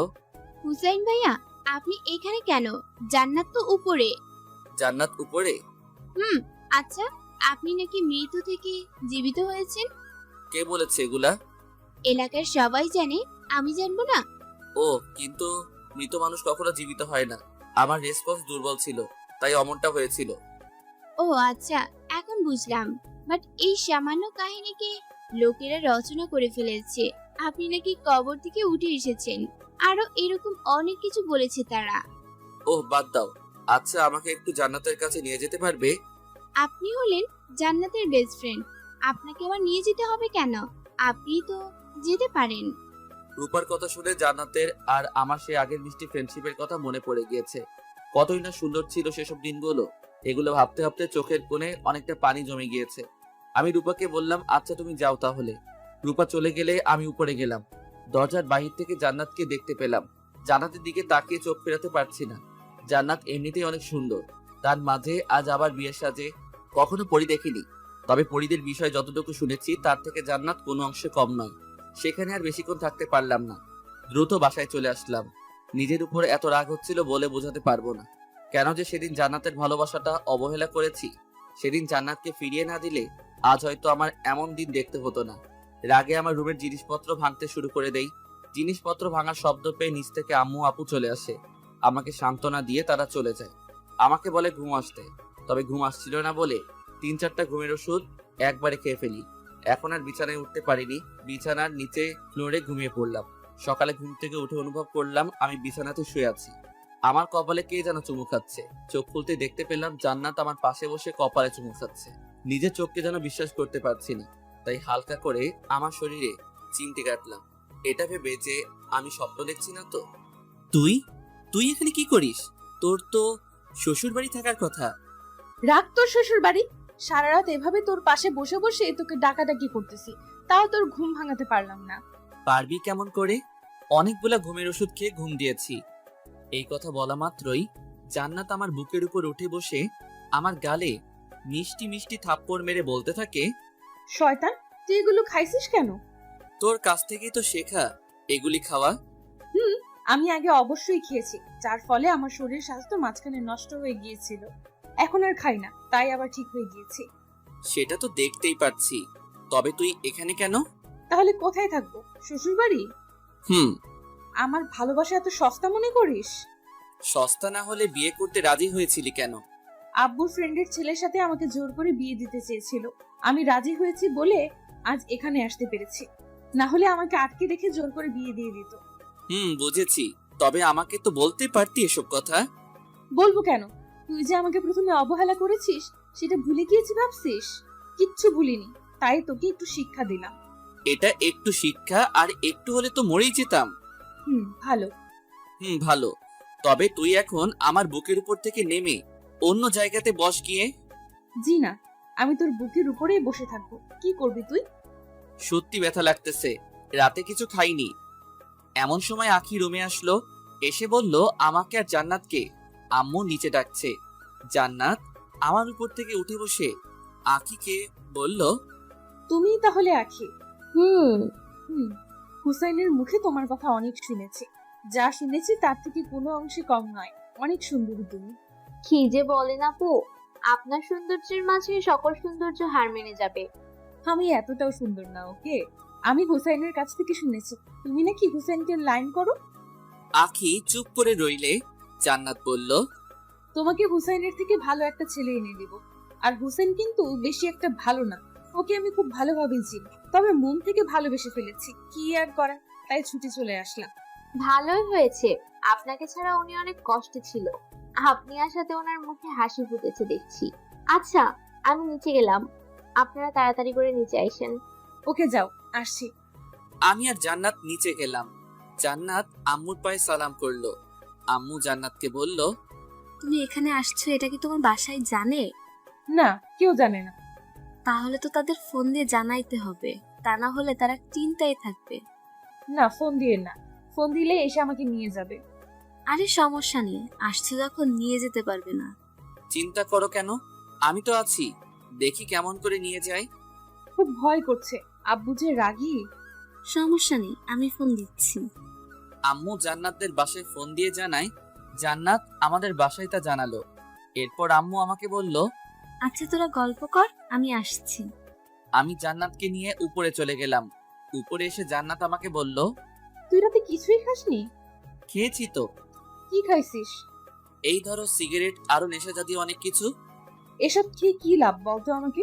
হুসাইন ভাইয়া, আপনি এখানে কেন? জান্নাত তো উপরে। জান্নাত উপরে? আচ্ছা, আপনি নাকি মৃত থেকে জীবিত হয়েছেন? কে বলেছে এগুলা? এলাকার সবাই জানে, আমি জানবো না? ও, কিন্তু মৃত মানুষ কখনো জীবিত হয় না। আমার রেসপন্স দুর্বল ছিল, তাই অমনটা হয়েছিল। ও আচ্ছা, এখন বুঝলাম। বাট এই সামান্য কাহিনীকে লোকেরা রচনা করে ফেলেছে। আপনি নাকি কবর থেকে উঠে এসেছেন, আরো এরকম অনেক কিছু বলেছে তারা। ওহ, বাদ দাও। আচ্ছা, আমাকে একটু জান্নাতের কাছে নিয়ে যেতে পারবে? আপনি হলেন জান্নাতের বেস্ট ফ্রেন্ড, আপনাকে আবার নিয়ে যেতে হবে কেন? আপনি তো যেতে পারেন। রূপার কথা শুনে জান্নাতের আর আমার সেই আগের মিষ্টি ফ্রেন্ডশিপের কথা মনে পড়ে গিয়েছে। কতই না সুন্দর ছিল সেসব দিনগুলো। এগুলো ভাবতে ভাবতে চোখের কোণে অনেকটা পানি জমে গিয়েছে। আমি রূপাকে বললাম, আচ্ছা তুমি যাও তাহলে। রূপা চলে গেলে আমি উপরে গেলাম। দরজার বাহির থেকে জান্নাতকে দেখতে পেলাম। জান্নাতের দিকে তাকিয়ে চোখ ফেরাতে পারছি না। জান্নাত এমনিতেই অনেক সুন্দর, তার মাঝে আজ আবার বিয়ের সাজে। কখনো পরি দেখিনি, তবে পরিদের বিষয়ে যতটুকু শুনেছি তার থেকে জান্নাত কোনো অংশে কম নয়। সেখানে আর বেশিক্ষণ থাকতে পারলাম না, দ্রুত বাসায় চলে আসলাম। নিজের উপর এত রাগ হচ্ছিল বলে বোঝাতে পারবো না। কেন যে সেদিন জান্নাতের ভালোবাসাটা অবহেলা করেছি। সেদিন জান্নাতকে ফিরিয়ে না দিলে আজ হয়তো আমার এমন দিন দেখতে হতো না। রাগে আমার রুমের জিনিসপত্র ভাঙতে শুরু করে দেই। জিনিসপত্র ভাঙার শব্দ পেয়ে নিচ থেকে আম্মু আপু চলে আসে। আমাকে সান্ত্বনা দিয়ে তারা চলে যায়। আমাকে বলে ঘুম আসতে, তবে ঘুম আসছিল না বলে 3-4টা ঘুমের ওষুধ একবারে খেয়ে ফেলি। এখন আর বিছানায় উঠতে পারিনি, বিছানার নিচে ফ্লোরে ঘুমিয়ে পড়লাম। সকালে ঘুম থেকে উঠে অনুভব করলাম আমি বিছানাতে শুয়ে আছি। আমার কপালে কে যেন চুমু খাচ্ছে। চোখ খুলতে দেখতে পেলাম জান্নাত আমার পাশে বসে কপালে চুমু খাচ্ছে। নিজের চোখকে যেন বিশ্বাস করতে পারছি না, তাই হালকা করে আমার শরীরে চিমটি কাটলাম, এটা ভেবে যে আমি স্বপ্ন দেখছি না তো। তুই তুই এখানে কি করিস? তোর তো শ্বশুর বাড়ি থাকার কথা। রাখ তোর শ্বশুর বাড়ি। সারা রাত এভাবে তোর পাশে বসে বসে তোকে ডাকাডাকি করতেছি, তাও তোর ঘুম ভাঙাতে পারলাম না। পারবি কেমন করে? অনেকগুলা ঘুমের ওষুধ খেয়ে ঘুম দিয়েছি। এই কথা বলা মাত্রই জান্নাত আমার বুকের উপর উঠে বসে আমার গালে মিষ্টি মিষ্টি থাপ্পড় মেরে বলতে থাকে, শয়তান, তুই এগুলো খাইছিস কেন? তোর কাছ থেকেই তো শেখা। এগুলি খাওয়া? হুম, আমি আগে অবশ্যই খেয়েছি, যার ফলে আমার শরীর স্বাস্থ্য মাঝখানে নষ্ট হয়ে গিয়েছিল। এখন আর খাই না, তাই আবার ঠিক হয়ে গিয়েছে। সেটা তো দেখতেই পাচ্ছি, তবে তুই এখানে কেন? তাহলে কোথায় থাকবো? শ্বশুর বাড়ি? হুম। আমার ভালোবাসা এত সস্তা মনে করিস? সস্তা না হলে বিয়ে করতে রাজি হয়েছিলি কেন? আব্বুর ফ্রেন্ডের ছেলের সাথে আমাকে জোর করে বিয়ে দিতে চেয়েছিল। আমি রাজি হয়েছি বলে আজ এখানে আসতে পেরেছি, না হলে আমাকে আটকে রেখে জোর করে বিয়ে দিয়ে দিত। বুঝেছি, তবে আমাকে তো বলতে পারতি এসব কথা। বলবো কেন? তুই যে আমাকে প্রথমে অবহেলা করেছিস, সেটা ভুলে গিয়েছি ভাবছিস? কিচ্ছু ভুলিনি, তাই তোকে একটু শিক্ষা দিলাম। এটা একটু শিক্ষা, আর একটু হলে তো মরেই যেতাম। ভালো। ভালো। তবে তুই এখন আমার বুকের উপর থেকে নেমে অন্য জায়গাতে বস গিয়ে। জি না, আমি তোর বুকের উপরেই বসে থাকবো। কি করবি তুই? সত্যি ব্যথা লাগতেছে, রাতে কিছু খাইনি। এমন সময় আখি রুমে আসলো, এসে বলল আমাকে আর জান্নাতকে আম্মু নিচে ডাকছে। জান্নাত আমার উপর থেকে উঠে বসে আখিকে বলল, তুমি তাহলে আখি? হুম। হুসাইনের মুখে তোমার কথা অনেক শুনেছি, যা শুনেছি তার থেকে কোনো অংশে কম নয়। অনেক সুন্দরী তুমি। কি যে বলেন আপু, আপনার সৌন্দর্যের মাঝে সকল সৌন্দর্য হার মেনে যাবে। আমি এতটাও সুন্দর না, ওকে? আমি হুসাইনের কাছ থেকে শুনেছি তুমি নাকি হুসাইনকে লাইন করো। আখি চুপ করে রইলে জান্নাত বলল, তোমাকে হুসাইনের থেকে ভালো একটা ছেলে এনে দিব। আর হুসাইন কিন্তু বেশি একটা ভালো না, ওকে আমি খুব ভালোভাবে চিনি, তবে মন থেকে ভালোবেসে ফেলেছি। কি আর করা, তাই ছুটে চলে আসলাম। ভালোই হয়েছে, আপনাকে ছাড়া উনি অনেক কষ্টে ছিল। আপনি আসাতে ওনার মুখে হাসি ফুটেছে দেখছি। আচ্ছা, আমি নিচে গেলাম, আপনারা তাড়াতাড়ি করে নিচে আইসেন। ওকে যাও, আসছি। আমি আর জান্নাত নিচে গেলাম। জান্নাত আম্মুর পায়ে সালাম করলো। আম্মু জান্নাতকে বলল, তুমি এখানে আসছো, এটা কি তোমার বাসায় জানে? না, কেউ জানে না। তাহলে তো তাদের ফোন দিয়ে জানাইতে হবে, তা না হলে তারা চিন্তায় থাকবে। না, ফোন দিয়ে না, ফোন দিলে এসে আমাকে নিয়ে যাবে। আরে সমস্যা নেই, আসছো যখন নিয়ে যেতে পারবে না। চিন্তা করো কেন, আমি তো আছি, দেখি কেমন করে নিয়ে যাই। খুব ভয় করছে, আব্বু যে রাগী। সমস্যা নেই, আমি ফোন দিচ্ছি। আম্মু জান্নাতদের বাসায় ফোন দিয়ে জানায়, জান্নাত আমাদের বাসায় তা জানালো। এরপর আম্মু আমাকে বলল, আচ্ছা তোরা গল্প কর, আমি আসছি। আমি জান্নাতকে নিয়ে উপরে চলে গেলাম। উপরে এসে জান্নাত আমাকে বলল, তুই রাতে কিছুই খাসনি? খেয়েছি তো। কি খাইছিস? এই ধরো সিগারেট, আরো নেশা জাতীয় অনেক কিছু। এসব খেয়ে কি লাভ বলতো আমাকে?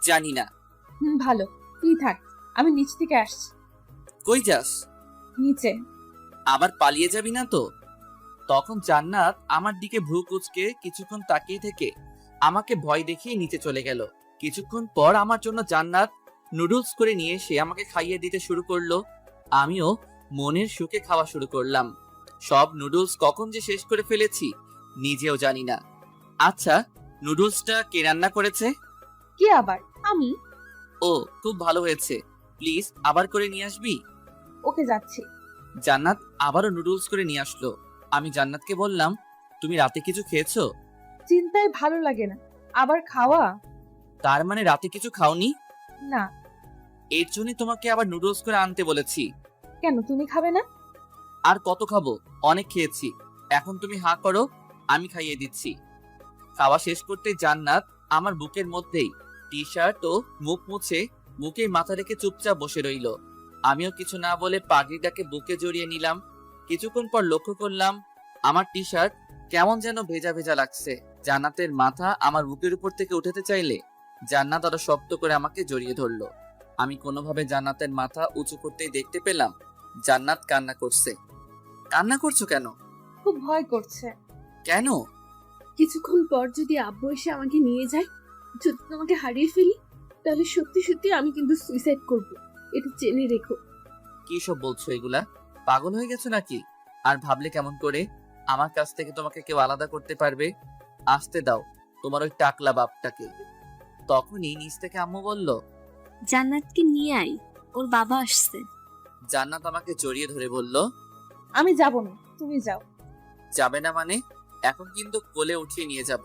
জানি না। ভালো, তুই থাক, আমি নিচ থেকে আসছি। কই যাস? নিচে। আবার পালিয়ে যাবি না তো? তখন জান্নাত আমার দিকে ভ্রু কুঁচকে কিছুক্ষণ তাকিয়ে থেকে আমাকে ভয় দেখিয়ে নিচে চলে গেল। কিছুক্ষণ পর আমার জন্য জান্নাত নুডলস করে নিয়ে এসে আমাকে খাইয়ে দিতে শুরু করলো। আমিও মনের সুখে খাওয়া শুরু করলাম। সব নুডলস কখন যে শেষ করে ফেলেছি নিজেও জানি না। আচ্ছা, নুডলসটা কে রান্না করেছে? কি আবার? আমি। ও, খুব ভালো হয়েছে, প্লিজ আবার করে নিয়ে আসবি। ওকে, যাচ্ছি। জান্নাত আবারও নুডলস করে নিয়ে আসলো। আমি জান্নাতকে বললাম, তুমি রাতে কিছু খেয়েছো? চিন্তায় ভালো লাগে না, আবার খাওয়া? তার মানে রাতে কিছু খাওনি? না। এর জন্য তোমাকে আবার নুডলস করে আনতে বলেছি। কেন, তুমি খাবে না? আর কত খাবো, অনেক খেয়েছি। এখন তুমি হাঁ করো, আমি খাইয়ে দিচ্ছি। খাওয়া শেষ করতে জান্নাত আমার বুকের মধ্যেই টি শার্ট ও মুখ মুছে বুকে মাথা রেখে চুপচাপ বসে রইল। আমিও কিছু না বলে পাগড়িটাকে বুকে জড়িয়ে নিলাম। কিছুক্ষণ পর লক্ষ্য করলাম আমার টি শার্ট কেমন যেন ভেজা ভেজা লাগছে। জান্নাতের মাথা আমার বুকের উপর থেকে উঠাতে চাইলে জান্নাত আরো শক্ত করে আমাকে জড়িয়ে ধরলো। আমি কোনোভাবে জান্নাতের মাথা উঁচু করতেই দেখতে পেলাম জান্নাত কান্না করছে। কান্না করছো কেন? খুব ভয় করছে। কেন? কিছুক্ষণ পর যদি আব্বু এসে আমাকে নিয়ে যায়, যদি তোমাকে হারিয়ে ফেলি, তাহলে সত্যি সত্যি আমি কিন্তু সুইসাইড করব, এটা জেনে রেখো। কি সব বলছো এগুলা? পাগল হয়ে গেছো নাকি? আর ভাবলে কেমন করে আমার কাছ থেকে তোমাকে কেউ আলাদা করতে পারবে? আসতে দাও তোমার ওই টাকলা বাপটাকে। তখনই নিচ থেকে আম্মু বলল, জান্নাতকে নিয়ে আই, ওর বাবা আসছে। জান্নাত আমাকে জড়িয়ে ধরে বলল, আমি যাব না, তুমি যাও। যাবে না মানে? এখন কিন্তু কোলে উঠিয়ে নিয়ে যাব।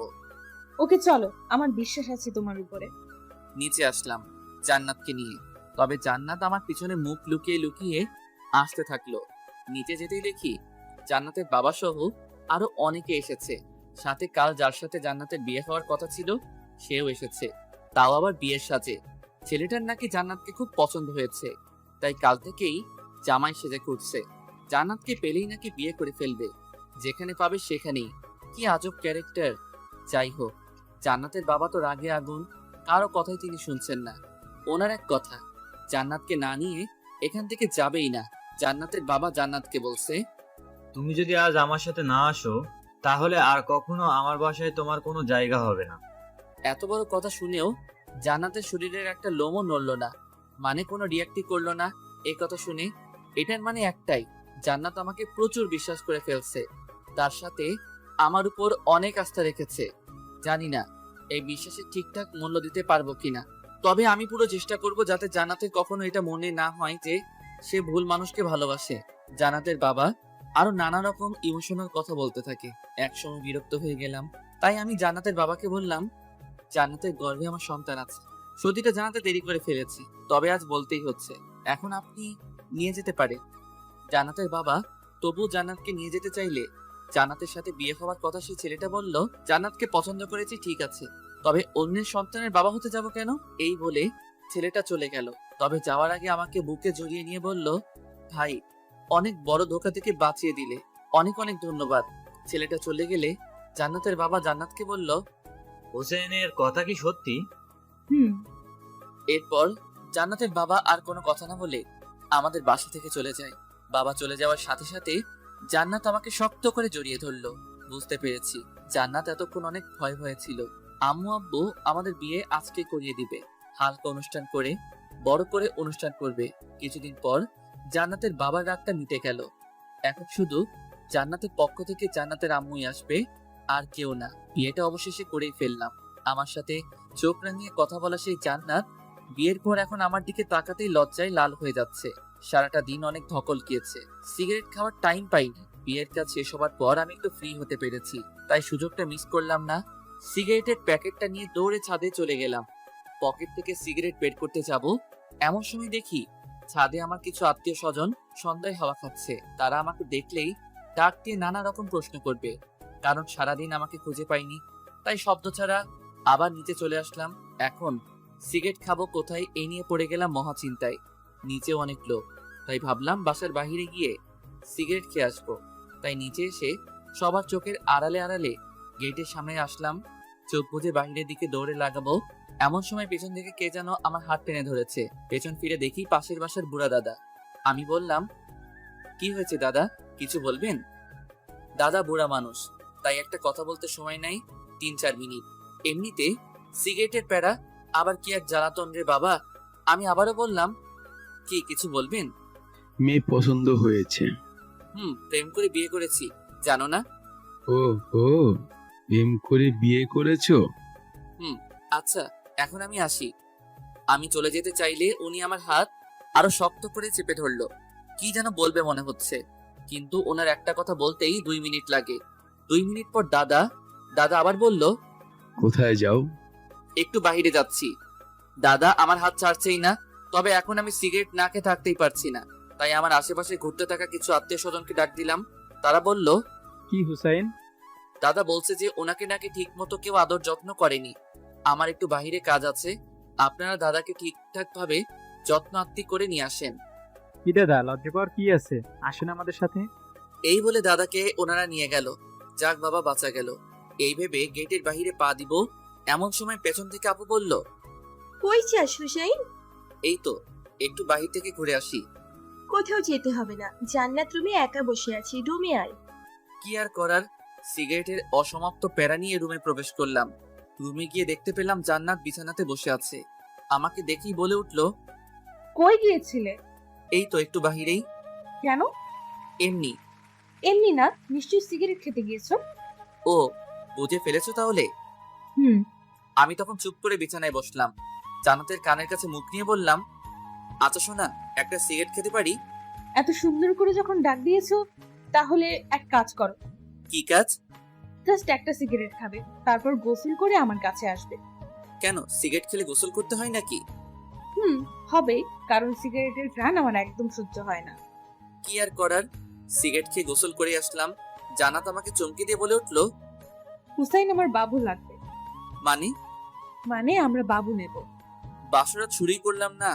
ওকে চলো, আমার বিশ্বাস আছে তোমার উপরে। নিচে আসলাম জান্নাতকে নিয়ে। তবে জান্নাত আমার পিছনে মুখ লুকিয়ে লুকিয়ে আসতে থাকলো। নিচে যেতেই দেখি জান্নাতের বাবা সহ আরো অনেকে এসেছে। সাথে কাল যার সাথে জান্নাতের বিয়ে হওয়ার কথা ছিল সেও এসেছে, তাও আবার বিয়ের সাজে। ছেলেটার নাকি জান্নাতকে খুব পছন্দ হয়েছে, তাই কাল থেকেই জামাই সেজে ঘুরছে। জান্নাতকে পেলেই নাকি বিয়ে করে ফেলবে, যেখানে পাবে সেখানেই। কি আজব ক্যারেক্টার। যাই হোক, জান্নাতের বাবা তো রাগে আগুন, কারো কথাই তিনি শুনছেন না। ওনার এক কথা, জান্নাতকে না নিয়ে এখান থেকে যাবেই না। জান্নাতের বাবা জান্নাতকে বলছে, তুমি যদি আজ আমার সাথে না আসো তাহলে আর কখনো আমার বাসায় তোমার কোনো জায়গা হবে না। এত বড় কথা শুনেও জান্নাতের শরীরের একটা লোমও নড়ল না, মানে কোনো রিয়াক্টই করলো না। এই কথা শুনে এটার মানে একটাই, জান্নাত আমাকে প্রচুর বিশ্বাস করে ফেলছে, তার সাথে আমার উপর অনেক আস্থা রেখেছে। জানি না এই বিশ্বাসের ঠিকঠাক মূল্য দিতে পারবো কিনা, তবে আমি পুরো চেষ্টা করব যাতে জান্নাতের কখনো এটা মনে না হয় যে সে ভুল মানুষকে ভালোবাসে। জান্নাতের বাবা আরো নানা রকম ইমোশনাল কথা বলতে থাকে। একসময় বিরক্ত হয়ে গেলাম, তাই আমি জান্নাতের বাবাকে বললাম, জান্নাতের গর্ভে আমার সন্তান আছে, সত্যিটা জানাতে দেরি করে ফেলেছি, তবে আজ বলতেই হচ্ছে, এখন আপনি নিয়ে যেতে পারেন। জান্নাতের বাবা তবু জান্নাতকে নিয়ে যেতে চাইলে জান্নাতের সাথে বিয়ে হওয়ার কথা সেই ছেলেটা বলল, জান্নাতকে পছন্দ করেছি ঠিক আছে, তবে অন্যের সন্তানের বাবা হতে যাব কেন? এই বলে ছেলেটা চলে গেল। তবে যাওয়ার আগে আমাকে বুকে জড়িয়ে নিয়ে বলল, ভাই অনেক বড় ধোঁকা থেকে বাঁচিয়ে দিলে, অনেক অনেক ধন্যবাদ। ছেলেটা চলে গেলে জান্নাতের বাবা জান্নাতকে বলল, হোসেনের কথা কি সত্যি? হুম। এরপর জান্নাতের বাবা আর কোনো কথা না বলে আমাদের বাসা থেকে চলে যায়। বাবা চলে যাওয়ার সাথে সাথে জান্নাত আমাকে শক্ত করে জড়িয়ে ধরলো। বুঝতে পেরেছি জান্নাত এতক্ষণ অনেক ভয় ভয়ে ছিল। আম্মু আব্বু আমাদের বিয়ে আজকে করিয়ে দিবে, হালকা অনুষ্ঠান করে বড় করে অনুষ্ঠান করবে। কিছুদিন পর জান্নাতের বাবার রাগটা মিটে গেল। এখন শুধু জান্নাতের পক্ষ থেকে জান্নাতের আম্মুই আসবে, আর কেউ না। বিয়েটা অবশেষে করেই ফেললাম। আমার সাথে চোখ রাঙিয়ে কথা বলা সেই জান্নাত বিয়ের পর এখন আমার দিকে তাকাতেই লজ্জায় লাল হয়ে যাচ্ছে। সারাটা দিন অনেক ধকল গিয়েছে, সিগারেট খাওয়ার টাইম পাইনি। বিয়ের কাজ শেষ হবার পর আমি একটু ফ্রি হতে পেরেছি, তাই সুযোগটা মিস করলাম না। সিগারেটের প্যাকেটটা নিয়ে দৌড়ে ছাদে চলে গেলাম। পকেট থেকে সিগারেট বের করতে যাব, এমন সময় দেখি ছাদে আমার কিছু আত্মীয় স্বজন সন্ধ্যায় হাওয়া খাচ্ছে। তারা আমাকে দেখলেই ডাক দিয়ে নানা রকম প্রশ্ন করবে, কারণ সারাদিন আমাকে খুঁজে পাইনি। তাই শব্দ ছাড়া আবার নিচে চলে আসলাম। এখন সিগারেট খাবো কোথায় এই নিয়ে পড়ে গেলাম মহা চিন্তায়। নিচে অনেক লোক, তাই ভাবলাম বাসার বাহিরে গিয়ে সিগারেট খেয়ে আসবো। তাই নিচে এসে সবার চোখের আড়ালে আড়ালে গেটের সামনে আসলাম। চোখ বুজে বাহিরের দিকে দৌড়ে লাগাবো, এমন সময় পেছন থেকে কে যেন আমার হাত টেনে ধরেছে। পেছন ফিরে দেখি পাশের বাসার বুড়া দাদা। আমি বললাম, কি হয়েছে দাদা, কিছু বলবেন? দাদা বুড়া মানুষ, তাই একটা কথা বলতে সময় নাই 3-4 মিনিট। এমনিতে সিগারেটের প্যারা, আবার কি এক জ্বালাতন রে বাবা। আমি আবারও বললাম, কি কিছু বলবেন? মেয়ে পছন্দ হয়েছে। প্রেম করে বিয়ে করেছি, জানো না? ও ও, প্রেম করে বিয়ে করেছো? আচ্ছা এখন আমি আসি। আমি চলে যেতে চাইলে উনি আমার হাত আরো শক্ত করে চেপে ধরলো। কি যেন বলবে মনে হচ্ছে, কিন্তু ওনার একটা কথা বলতেই 2 মিনিট লাগে। 2 মিনিট পর দাদা আবার বলল, কোথায় যাও? একটু বাইরে যাচ্ছি। দাদা আমার হাত ছাড়ছেই না, তবে এখন আমি সিগারেট না খেয়ে থাকতেই পারছি না। তাই আমার আশেপাশে ঘুরতে থাকা কিছু আত্মীয় স্বজনকে ডাক দিলাম। তারা বলল, কি হুসাইন? দাদা বলছে যে ওনাকে নাকি ঠিক মতো কেউ আদর যত্ন করেনি। আমার একটু বাহিরে কাজ আছে, আপনারা দাদাকে ঠিকঠাক ভাবে যত্ন আত্তি করে নিয়ে আসেন। কি দাদা, লজ্জা পাওয়ার কি আছে, আসেন আমাদের সাথে। এই বলে দাদাকে ওনারা নিয়ে গেল। যাক বাবা, বাঁচা গেল। এই ভেবে গেটের বাহিরে পা দিব, এমন সময় পেছন থেকে আপু বলল, কই যাস হুসাইন? এই তো একটু বাহির থেকে ঘুরে আসি। কোথাও যেতে হবে না, জান্নাত রুমে একা বসে আছি, রুমে আয়। কি আর করার, সিগারেটের অসমাপ্ত প্যারা নিয়ে রুমে প্রবেশ করলাম। রুমে গিয়ে দেখতে পেলাম জান্নাত বিছানাতে বসে আছে। আমাকে দেখেই বলে উঠলো, কই গিয়েছিলে? এই তো একটু বাহিরেই। কেন? এমনি। এমনি না, নিশ্চয়ই সিগারেট খেতে গিয়েছো। ও, বুঝে ফেলেছো তাহলে। হুম। আমি তখন চুপ করে বিছানায় বসলাম। জান্নাতের কানের কাছে মুখ নিয়ে বললাম, আচ্ছা শোনা, একটা সিগারেট খেতে পারি? এত সুন্দর করে যখন ডাক দিয়েছো, তাহলে এক কাজ করো। কি কাজ? জাস্ট একটা সিগারেট খাবে, তারপর গোসল করে আমার কাছে আসবে। কেন, সিগারেট খেলে গোসল করতে হয় নাকি? হবে, কারণ সিগারেটের ঘ্রাণ আমার একদম সহ্য হয় না। কি আর করার, সিগারেট খেয়ে গোসল করে আসলাম। জান্নাত আমাকে চমকে দিয়ে বলে উঠলো, হুসাইন আমার বাবু লাগবে। মানে? মানে আমরা বাবু নেব। বাসরাত শুরুই করলাম না,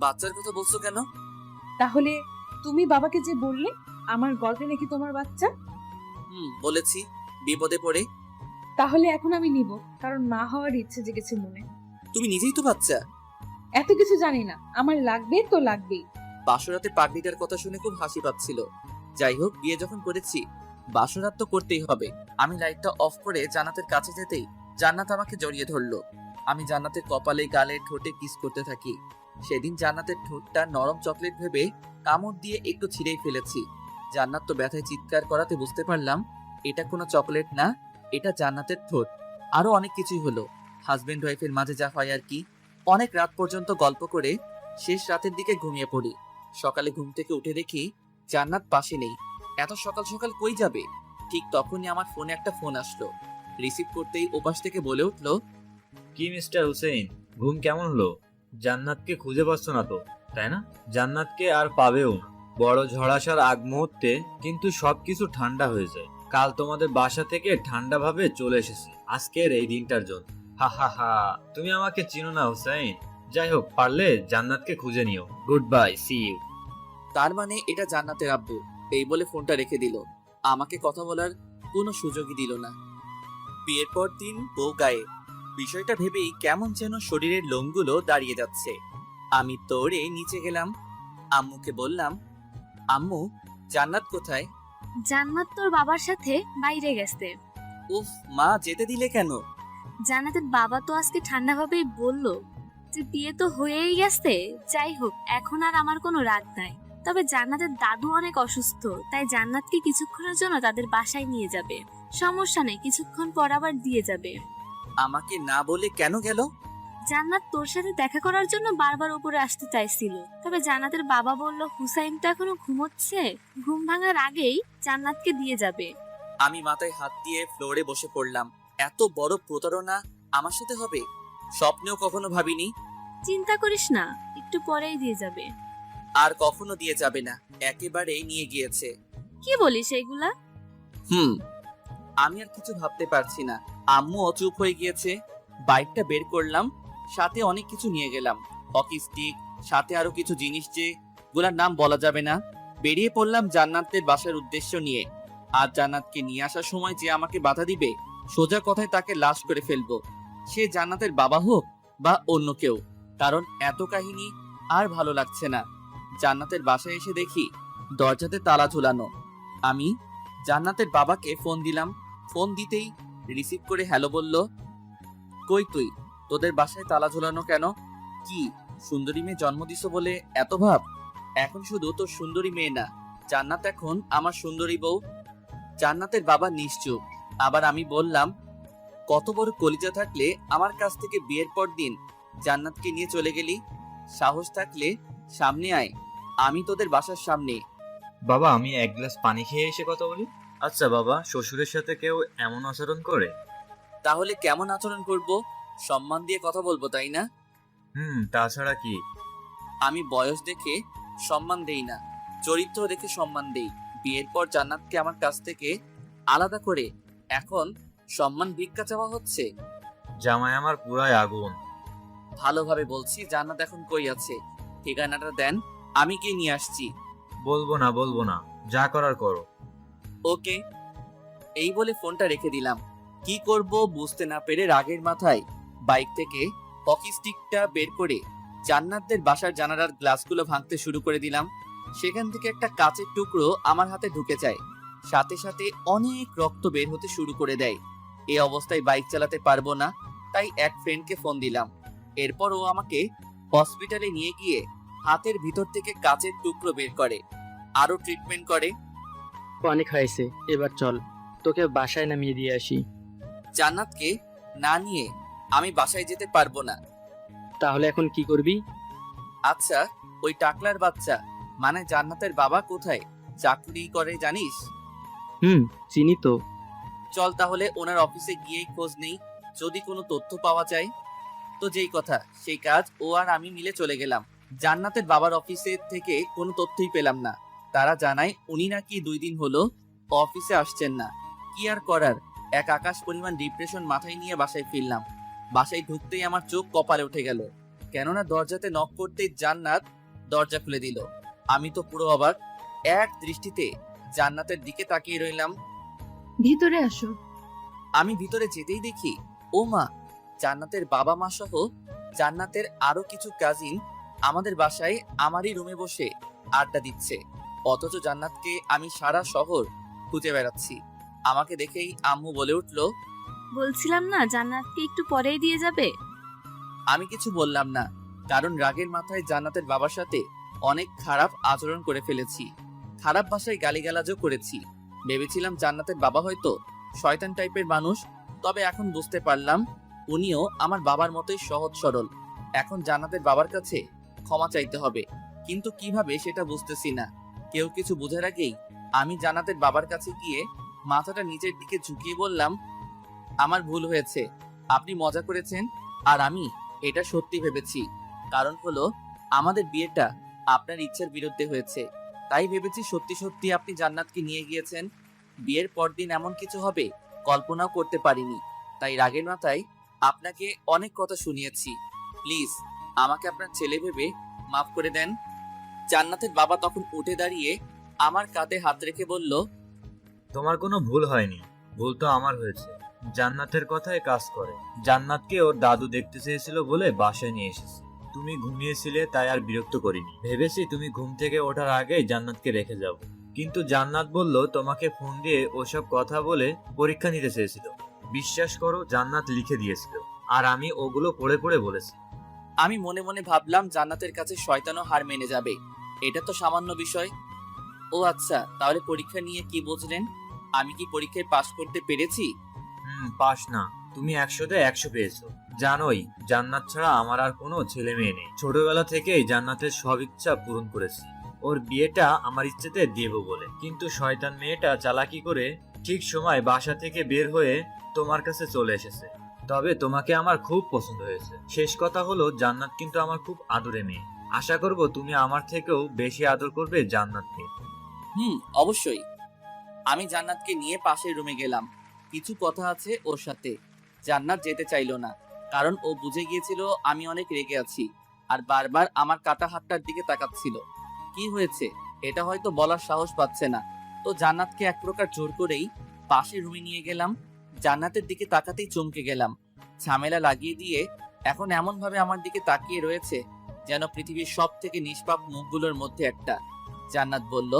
বাচ্চার কথা বলছো কেন? তাহলে তুমি বাবাকে যে বললে আমার গল্পে নাকি তোমার বাচ্চা, বলেছি, বিপদে পড়ে। তাহলে এখন আমি নিব, কারণ মা হওয়ার ইচ্ছে জেগেছে মনে। তুমি নিজেই তো বাচ্চা। এত কিছু জানি না, আমার লাগবে তো লাগবেই। বাসরাতে পাগড়িটার কথা শুনে খুব হাসি পাচ্ছিল। যাই হোক, বিয়ে যখন করেছি বাসরাত তো করতেই হবে। আমি লাইটটা অফ করে জান্নাতের কাছে যেতেই জান্নাত আমাকে জড়িয়ে ধরলো। আমি জান্নাতের কপালে, গালে, ঠোঁটে কিস করতে থাকি। সেদিন জান্নাতের ঠোঁটটা নরম চকলেট ভেবে কামড় দিয়ে একটু ছিঁড়েই ফেলেছি। জান্নাত তো ব্যথায় চিৎকার করাতে বুঝতে পারলাম এটা কোনো চকলেট না, এটা জান্নাতের ঠোঁট। আরো অনেক কিছুই হলো, হাজবেন্ড ওয়াইফের মাঝে যা হয় আর কি। অনেক রাত পর্যন্ত গল্প করে শেষ রাতের দিকে ঘুমিয়ে পড়ি। সকালে ঘুম থেকে উঠে দেখি জান্নাত পাশে নেই। এত সকাল সকাল কই যাবে? ঠিক তখনই আমার ফোনে একটা ফোন আসলো। রিসিভ করতেই ওপাশ থেকে বলে উঠলো, কি মিস্টার হুসেইন, ঘুম কেমন হলো? জান্নাতকে খুঁজে পাচ্ছ না তো, তাই না? জান্নাতকে আর পাবেও না। বড় ঝড় আসার আগ মুহূর্তে কিন্তু সবকিছু ঠান্ডা হয়ে যায়। কাল তোমাদের বাসা থেকে ঠান্ডা ভাবে চলে এসেছি আজকের এই দিনটার জন্য। হা হা হা, তুমি আমাকে চিনো না হুসেইন। যাই হোক, পারলে জান্নাতকে খুঁজে নিও। Good bye, see you. তার মানে এটা জান্নাতের আব্বু। এই বলে ফোনটা রেখে দিল, আমাকে কথা বলার কোনো সুযোগই দিল না। বিয়ের পর দিন বউ গায়ে, বিষয়টা ভেবেই কেমন যেন শরীরের লোমগুলো দাঁড়িয়ে যাচ্ছে। আমি দৌড়ে নিচে গেলাম, আম্মুকে বললাম, আম্মু জান্নাত কোথায়? জান্নাত তোর বাবার সাথে বাইরে গেছে। উফ মা, যেতে দিলে কেন? জান্নাতের বাবা তো আজকে ঠান্ডাভাবেই বলল যে বিয়ে তো হয়েই গেছে। যাই হোক, এখন আর আমার কোনো রাগ নাই। তবে জান্নাতের দাদু অনেক অসুস্থ, তাই জান্নাতকে কিছুক্ষণের জন্য তাদের বাসায় নিয়ে যাবে। সমস্যা নেই, কিছুক্ষণ পর আবার দিয়ে যাবে। আমাকে না বলে কেন গেল? জান্নাত তোর সাথে দেখা করার জন্য বারবার উপরে আসতে চাইছিল, তবে জান্নাতের বাবা বলল হুসাইন তো এখনো ঘুমোচ্ছে, ঘুম ভাঙার আগেই জান্নাতকে দিয়ে যাবে। আমি মাথায় হাত দিয়ে ফ্লোরে বসে পড়লাম। এত বড় প্রতারণা আমার সাথে হবে, স্বপ্নেও কখনো ভাবিনি। চিন্তা করিস না, একটু পরেই দিয়ে যাবে। আর কখনো দিয়ে যাবে না, একেবারেই নিয়ে গিয়েছে। কি বলিস এইগুলা? আমি আর কিছু ভাবতে পারছি না। আম্মু অচুপ হয়ে গিয়েছে। বাইকটা বের করলাম, সাথে অনেক কিছু নিয়ে গেলাম, হকি স্টিক, সাথে আরো কিছু জিনিস যে গুলার নাম বলা যাবে না। বেরিয়ে পড়লাম জান্নাতের বাসার উদ্দেশ্য নিয়ে। আর জান্নাতকে নিয়ে আসার সময় যে আমাকে বাধা দিবে, সোজা কথায় তাকে লাশ করে ফেলবো, সে জান্নাতের বাবা হোক বা অন্য কেউ। কারণ এত কাহিনী আর ভালো লাগছে না। জান্নাতের বাসায় এসে দেখি দরজাতে তালা ঝুলানো। আমি জান্নাতের বাবাকে ফোন দিলাম। ফোন দিতেই রিসিভ করে হ্যালো বলল। কই তুই? তোদের বাসায় তালা ঝুলানো কেন? কি সুন্দরী মেয়ে জন্ম দিছ বলে এত ভাব? এখন শুধু তোর সুন্দরী মেয়ে না, জান্নাত এখন আমার সুন্দরী বউ। জান্নাতের বাবা নিশ্চুপ। আবার আমি বললাম, কত বড় কলিজা থাকলে আমার কাছ থেকে বিয়ের পর দিন জান্নাতকে নিয়ে চলে গেলি? সাহস থাকলে সামনে আয়, আমি তোদের বাসার সামনে। বাবা, আমি এক গ্লাস পানি খেয়ে এসে কথা বলি। আচ্ছা বাবা, শ্বশুরের সাথে কেউ এমন আচরণ করে? তাহলে কেমন আচরণ করব? সম্মান দিয়ে কথা বলবো, তাই না? তাছাড়া কি? আমি বয়স দেখে সম্মান দেই না, চরিত্র দেখে সম্মান দেই। বিয়ের পর জান্নাতকে আমার কাছ থেকে আলাদা করে এখন সম্মান ভিক্ষা চাওয়া হচ্ছে। জামাই আমার পুরাই আগুন। ভালোভাবে বলছি, জান্নাত এখন কই আছে? ঠিকানাটা দেন, আমি গিয়ে নিয়ে আসছি। বলবো না, যা করার করো। ওকে। এই বলে ফোনটা রেখে দিলাম। কি করব বুঝতে না পেরে রাগের মাথায় বাইক থেকে হকি স্টিকটা বের করে জান্নাতদের বাসার জানালার গ্লাসগুলো ভাঙতে শুরু করে দিলাম। সেখান থেকে একটা কাচের টুকরো আমার হাতে ঢুকে যায়, সাথে সাথে অনেক রক্ত বের হতে শুরু করে দেয়। এই অবস্থায় বাইক চালাতে পারবো না, তাই এক ফ্রেন্ডকে ফোন দিলাম। এরপর ও আমাকে হসপিটালে নিয়ে গিয়ে হাতের ভিতর থেকে কাচের টুকরো বের করে, আরো ট্রিটমেন্ট করে। অনেক হয়েছে, এবার চল, তোকে বাসায় নামিয়ে দিয়ে আসি। জান্নাতকে না নিয়ে আমি বাসায় যেতে পারবো না। তাহলে এখন কি করবি? আচ্ছা, ওই টাকলার বাচ্চা মানে জান্নাতের বাবা কোথায় চাকরি করে জানিস? চিনি তো। চল তাহলে ওনার অফিসে গিয়েই খোঁজ নেই, যদি কোনো তথ্য পাওয়া যায়। তো যেই কথা সেই কাজ, ও আর আমি মিলে চলে গেলাম। জান্নাতের বাবার অফিসে থেকে কোনো তথ্যই পেলাম না। তারা জানায় উনি নাকি 2 দিন হলো অফিসে আসছেন না। কি আর করার, এক আকাশ পরিমাণ ডিপ্রেশন মাথায় নিয়ে বাসায় ফিরলাম। বাসায় ঢুকতেই আমার চোখ কপালে উঠে গেল, কেননা দরজাতে নক করতেই জান্নাত দরজা খুলে দিল। আমি তো পুরো অবাক, এক দৃষ্টিতে জান্নাতের দিকে তাকিয়ে রইলাম। ভিতরে আসো। আমি ভিতরে যেতেই দেখি, ও মা, জান্নাতের বাবা মা সহ জান্নাতের আরো কিছু কাজিন আমাদের বাসায় আমারই রুমে বসে আড্ডা দিচ্ছে। অথচ জান্নাতকে আমি সারা শহর খুঁজে বেড়াচ্ছি। আমাকে দেখেই আম্মু বলে উঠলো, বলছিলাম না জান্নাতকে একটু পরেই দিয়ে যাবে। আমি কিছু বললাম না, কারণ রাগের মাথায় জান্নাতের বাবার সাথে অনেক খারাপ আচরণ করে ফেলেছি। খারাপ ভাষায় গালিগালাজও করেছি। ভেবেছিলাম জান্নাতের বাবা হয়তো শয়তান টাইপের মানুষ, তবে এখন বুঝতে পারলাম উনিও আমার বাবার মতোই সহজ সরল। এখন জান্নাতের বাবার কাছে ক্ষমা চাইতে হবে, কিন্তু কিভাবে সেটা বুঝতেছি না। কেউ কিছু বোঝার আগেই আমি জান্নাতের বাবার কাছে গিয়ে মাথাটা নিচের দিকে ঝুঁকিয়ে বললাম, আমার ভুল হয়েছে, আপনি মজা করেছেন আর আমি এটা সত্যি ভেবেছি। কারণ হলো আমাদের বিয়েটা আপনার ইচ্ছার বিরুদ্ধে হয়েছে, তাই ভেবেছি সত্যি সত্যি আপনি জান্নাতকে নিয়ে গিয়েছেন। বিয়ের পরদিন এমন কিছু হবে কল্পনাও করতে পারিনি, তাই রাগের মাথায় আপনাকে অনেক কথা শুনিয়েছি। প্লিজ আমাকে আপনার ছেলে ভেবে মাফ করে দেন। জান্নাতের বাবা তখন উঠে দাঁড়িয়ে আমার কাঁধে হাত রেখে বলল, তোমার কোনো ভুল হয়নি, ভুল তো আমার হয়েছে। জান্নাতের কথায় কাজ করে। জান্নাতকে ওর দাদু দেখতে চেয়েছিল বলে বাসায় নিয়ে এসেছে। তুমি ঘুমিয়েছিলে তাই আর বিরক্ত করিনি। ভেবেছি তুমি ঘুম থেকে ওঠার আগেই জান্নাতকে রেখে যাব, কিন্তু জান্নাত বলল তোমাকে ফোন দিয়ে ওসব কথা বলে পরীক্ষা নিতে চেয়েছিল। বিশ্বাস করো, জান্নাত লিখে দিয়েছিল আর আমি ওগুলো পড়ে পড়ে বলেছি। আমি মনে মনে ভাবলাম জান্নাতের কাছে শয়তানও হার মেনে যাবে, এটা তো সামান্য বিষয়। ও আচ্ছা, তাহলে পরীক্ষা নিয়ে কি বুঝলেন? আমি কি পরীক্ষায় পাশ করতে পেরেছি? পাস না, তুমি 100-তে 100 পেয়েছো। জানোই জান্নাত ছাড়া আমার আর কোনো ছেলে মেয়ে নেই। ছোটবেলা থেকেই জান্নাতের সব ইচ্ছা পূরণ করেছি, ওর বিয়েটা আমার ইচ্ছেতে দেব বলে। কিন্তু শয়তান মেয়েটা চালাকি করে ঠিক সময় বাসা থেকে বের হয়ে তোমার কাছে চলে এসেছে। তবে তোমাকে আমার খুব পছন্দ হয়েছে। শেষ কথা হলো জান্নাত কিন্তু আমার খুব আদরে মেয়ে। আশা করব তুমি আমার থেকেও বেশি আদর করবে জান্নাতকে। অবশ্যই। আমি জান্নাতকে নিয়ে পাশের রুমে গেলাম। কিছু কথা আছে ওর সাথে। জান্নাত যেতে চাইলো না, কারণ ও বুঝে গিয়েছিল আমি অনেক রেগে আছি আর বারবার আমার কাটা হাতটার দিকে তাকাচ্ছিল। কি হয়েছে এটা হয়তো বলার সাহস পাচ্ছে না, তো জান্নাতকে এক প্রকার জোর করেই পাশের রুমে নিয়ে গেলাম। জান্নাতের দিকে তাকাতেই চমকে গেলাম। ঝামেলা লাগিয়ে দিয়ে এখন এমন ভাবে আমার দিকে তাকিয়ে রয়েছে যেন পৃথিবীর সব থেকে নিষ্পাপ মুখগুলোর মধ্যে একটা। জান্নাত বলল,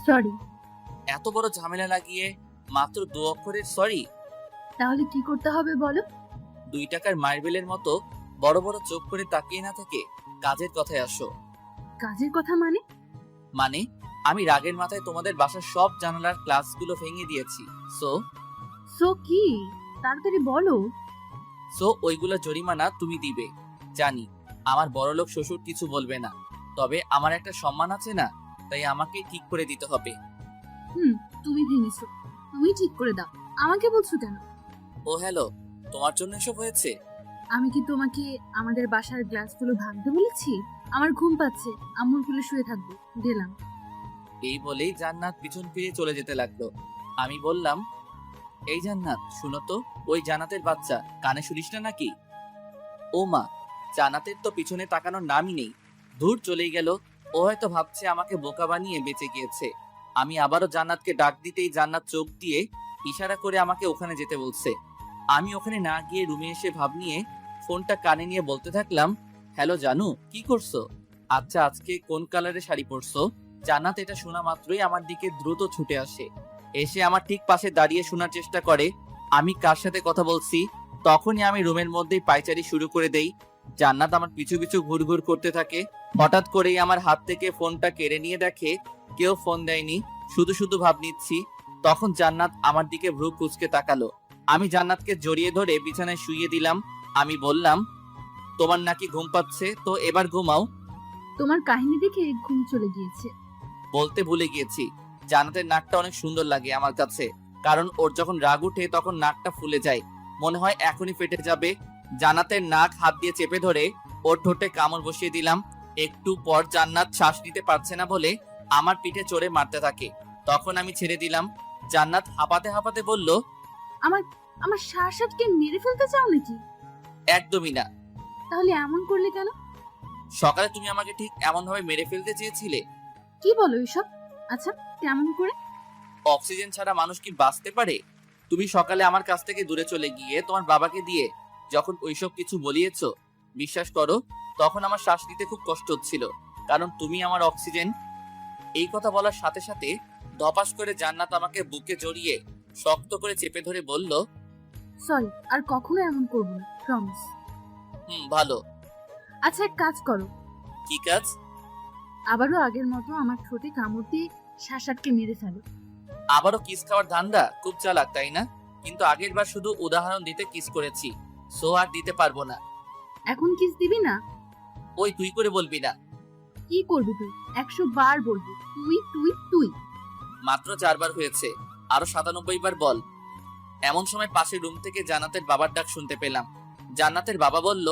সরি। এত বড় ঝামেলা লাগিয়ে মাত্র 2 অক্ষরের সরি? তাহলে কি করতে হবে বলো? 2 টাকার মার্বেলের মতো বড় বড় চোখ করে তাকিয়ে না থেকে কাজের কথায় আসো। কাজের কথা মানে? মানে আমি রাগের মাথায় তোমাদের বাসার সব জানালার গ্লাসগুলো ভেঙে দিয়েছি। সো কি? তাড়াতাড়ি বলো। ওইগুলো জরিমানা তুমি দিবে। জানি আমার বড়লোক শ্বশুর কিছু বলবে না, তবে আমার একটা সম্মান আছে না, তাই আমাকে ঠিক করে দিতে হবে। তুমি ভেঙেছো, তুমি ঠিক করে দাও, আমাকে বলছো কেন? ও হ্যালো, তোমার জন্য এসব হয়েছে? আমি কি তোমাকে আমাদের বাসার গ্লাসগুলো ভাঙতে বলেছি? আমার ঘুম পাচ্ছে, আম্মুর কোলে শুয়ে থাকবো, গেলাম। এই বলেই জান্নাত পিছন ফিরে চলে যেতে লাগলো। আমি বললাম, এই জান্নাত শুনো তো, ওই জান্নাতের বাচ্চা, কানে শুনিস না নাকি? ও মা, জান্নাতের তো পিছনে তাকানোর নামই নেই, দূর চলেই গেল। ও হয়তো ভাবছে আমাকে বোকা বানিয়ে বেঁচে গিয়েছে। আমি আবারও জান্নাতকে ডাক দিতেই জান্নাত চোখ দিয়ে ইশারা করে আমাকে ওখানে যেতে বলছে। আমি ওখানে না গিয়ে রুমে এসে ভাব নিয়ে ফোনটা কানে নিয়ে বলতে থাকলাম, হ্যালো জানু, কি করছো? আচ্ছা, আজকে কোন কালারের শাড়ি পরছো? জান্নাত এটা শোনা মাত্রই আমার দিকে দ্রুত ছুটে আসে, এসে আমার ঠিক পাশে দাঁড়িয়ে শোনার চেষ্টা করে আমি কার সাথে কথা বলছি। তখনই আমি রুমের মধ্যেই পায়চারি শুরু করে দেই। জান্নাত আমার পিছু পিছু ঘুরঘুর করতে থাকে। হঠাৎ করেই আমার হাত থেকে ফোনটা কেড়ে নিয়ে দেখে কেউ ফোন দেয়নি, শুধু শুধু ভাব নিচ্ছি। তখন জান্নাত আমার দিকে ভ্রু কুঁচকে তাকালো। আমি জান্নাতকে জড়িয়ে ধরে বিছানায় শুইয়ে দিলাম। আমি বললাম, তোমার নাকি ঘুম পাচ্ছে, তো এবার ঘুমাও। তোমার কাহিনী দেখে ঘুম চলে গিয়েছে। বলতে ভুলে গিয়েছি, জান্নাতের নাকটা অনেক সুন্দর লাগে আমার কাছে, কারণ ওর যখন রাগ উঠে তখন নাকটা ফুলে যায়, মনে হয় এখনই ফেটে যাবে। জান্নাতের নাক হাত দিয়ে চেপে ধরে ওর ঠোঁটে কামড় বসিয়ে দিলাম। একটু পর জান্নাত শ্বাস নিতে পারছে না বলে আমার পিঠে চড়ে মারতে থাকে। তখন আমি ছেড়ে দিলাম। জান্নাত হাঁপাতে হাঁপাতে বলল, আমার শাসাতকে মেরে ফেলতে চাও নাকি? একদমই না। তাহলে এমন করলে কেন? সকালে তুমি আমাকে ঠিক এমন ভাবে মেরে ফেলতে চেয়েছিলে। কি বলো এসব? আচ্ছা, কেমন করে? অক্সিজেন ছাড়া মানুষ কি বাঁচতে পারে? তুমি সকালে আমার কাছ থেকে দূরে চলে গিয়ে তোমার বাবাকে দিয়ে যখন ওইসব কিছু বলিয়েছো, বিশ্বাস করো তখন আমার শ্বাস নিতে খুব কষ্ট হচ্ছিল, কারণ তুমি আমার অক্সিজেন। এই কথা বলার সাথে সাথে ধপাস করে জান্নাত আমাকে বুকে জড়িয়ে শক্ত করে চেপে ধরে বলল, সরি, আর কখনো এমন করবো না, প্রমিস। ভালো। আচ্ছা, এক কাজ করো। কি কাজ? আবারও আগের মতো আমার ঠোঁটে কামড় দিয়ে শাসাতকে মেরে ফেলো। আবারও কিস খাওয়ার ধান্দা? খুব চালাক, তাই না? কিন্তু আগের বার শুধু উদাহরণ দিতে কিস করেছি, সো আর দিতে পারবো না। এখন কিস দিবি না? ওই তুই করে বলবি না। কি করবি তুই? 100 বার বলবি তুই তুই তুই। মাত্র 4 বার হয়েছে, আরো 97 বার বল। এমন সময় পাশের রুম থেকে জান্নাতের বাবার ডাক শুনতে পেলাম। জান্নাতের বাবা বলল,